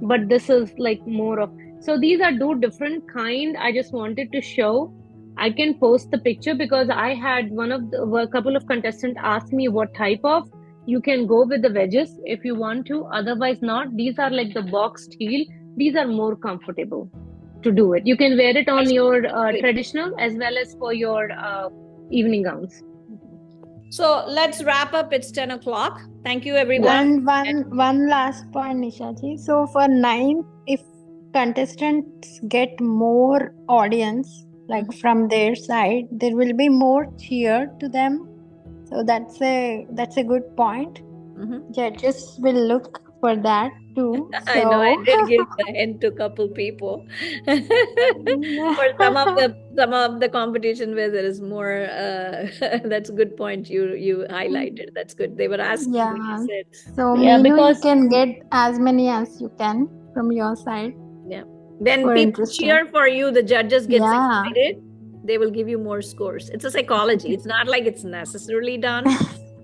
but this is like more of. So these are two different kind. I just wanted to show. I can post the picture because I had a couple of contestants ask me what type of. You can go with the wedges if you want to. Otherwise, not. These are like the boxed heel. These are more comfortable to do it. You can wear it on your traditional as well as for your evening gowns. So let's wrap up. It's 10 o'clock. Thank you, everyone. And one last point, Nishaji. So for 9, if contestants get more audience, like from their side, there will be more cheer to them. So that's a good point. Judges will look for that too. I know I So did give the hint to a couple people for some of the competition where there is more. That's a good point you highlighted. That's good. They were asking when you yeah. said, So Yeah, Meenu, you because can get as many as you can from your side. yeah. When We're people interested. cheer for you, the judges gets Yeah. excited. They will give you more scores. It's a psychology. It's not like it's necessarily done.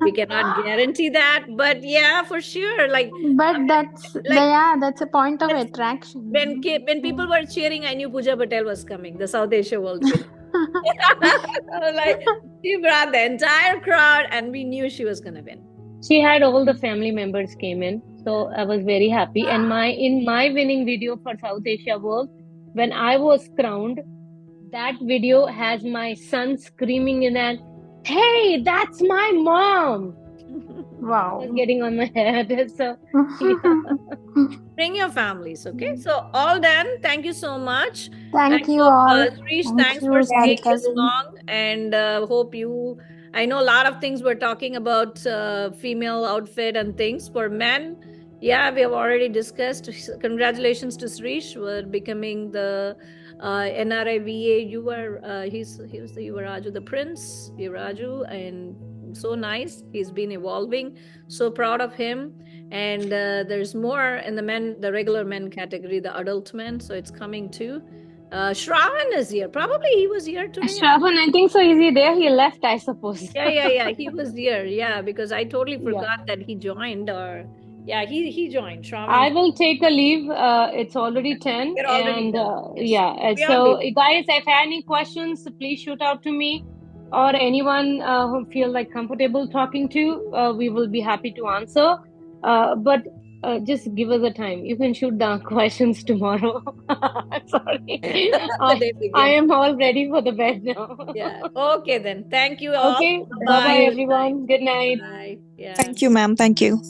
We cannot guarantee that, but yeah, for sure. Like But that's like yeah, that's a point of that's- attraction. when people were cheering, I knew Pooja Patel was coming, the South Asia World winner. I was like, she brought the entire crowd, and we knew she was gonna win. she had all the family members came in, so I was very happy. And in my winning video for South Asia World, when I was crowned, that video has my son screaming in that, "Hey, that's my mom!" Wow. Was getting on my head. So yeah. Bring your families, okay? So all done. Thank you so much. Thank I you hope, all. Srish, Thank thanks you, for staying Radhika this ji. long, and hope you. I know a lot of things we're talking about female outfit and things for men. Yeah, we have already discussed. Congratulations to Srish for becoming the NRIVA. You were he was the Yuvaraju, the Prince Yuvaraju, and so nice. He's been evolving. So proud of him. And there's more in the regular men category, the adult men. So it's coming too. Shravan is here. Probably he was here today. Shravan, I think so. Is he there? He left, I suppose. Yeah. He was here. Yeah, because I totally forgot that he joined. Or yeah, he joined. Shravan. I will take a leave. It's already 10. We're already And done. Yes. yeah, We are so leaving. guys, if any questions, please shoot out to me or anyone who feel like comfortable talking to. We will be happy to answer. But just give us a time. You can shoot down questions tomorrow. Sorry. I am all ready for the bed now. Yeah. Okay then. Thank you all. Okay. Bye-bye, everyone. Good night. Bye. Yeah. Thank you, ma'am. Thank you.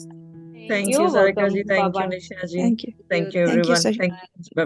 Thank You're you, Sarika welcome. ji. Thank you, Bye-bye. Nisha ji. Thank you. Thank you, Thank you, everyone. sir. Thank you. Bye.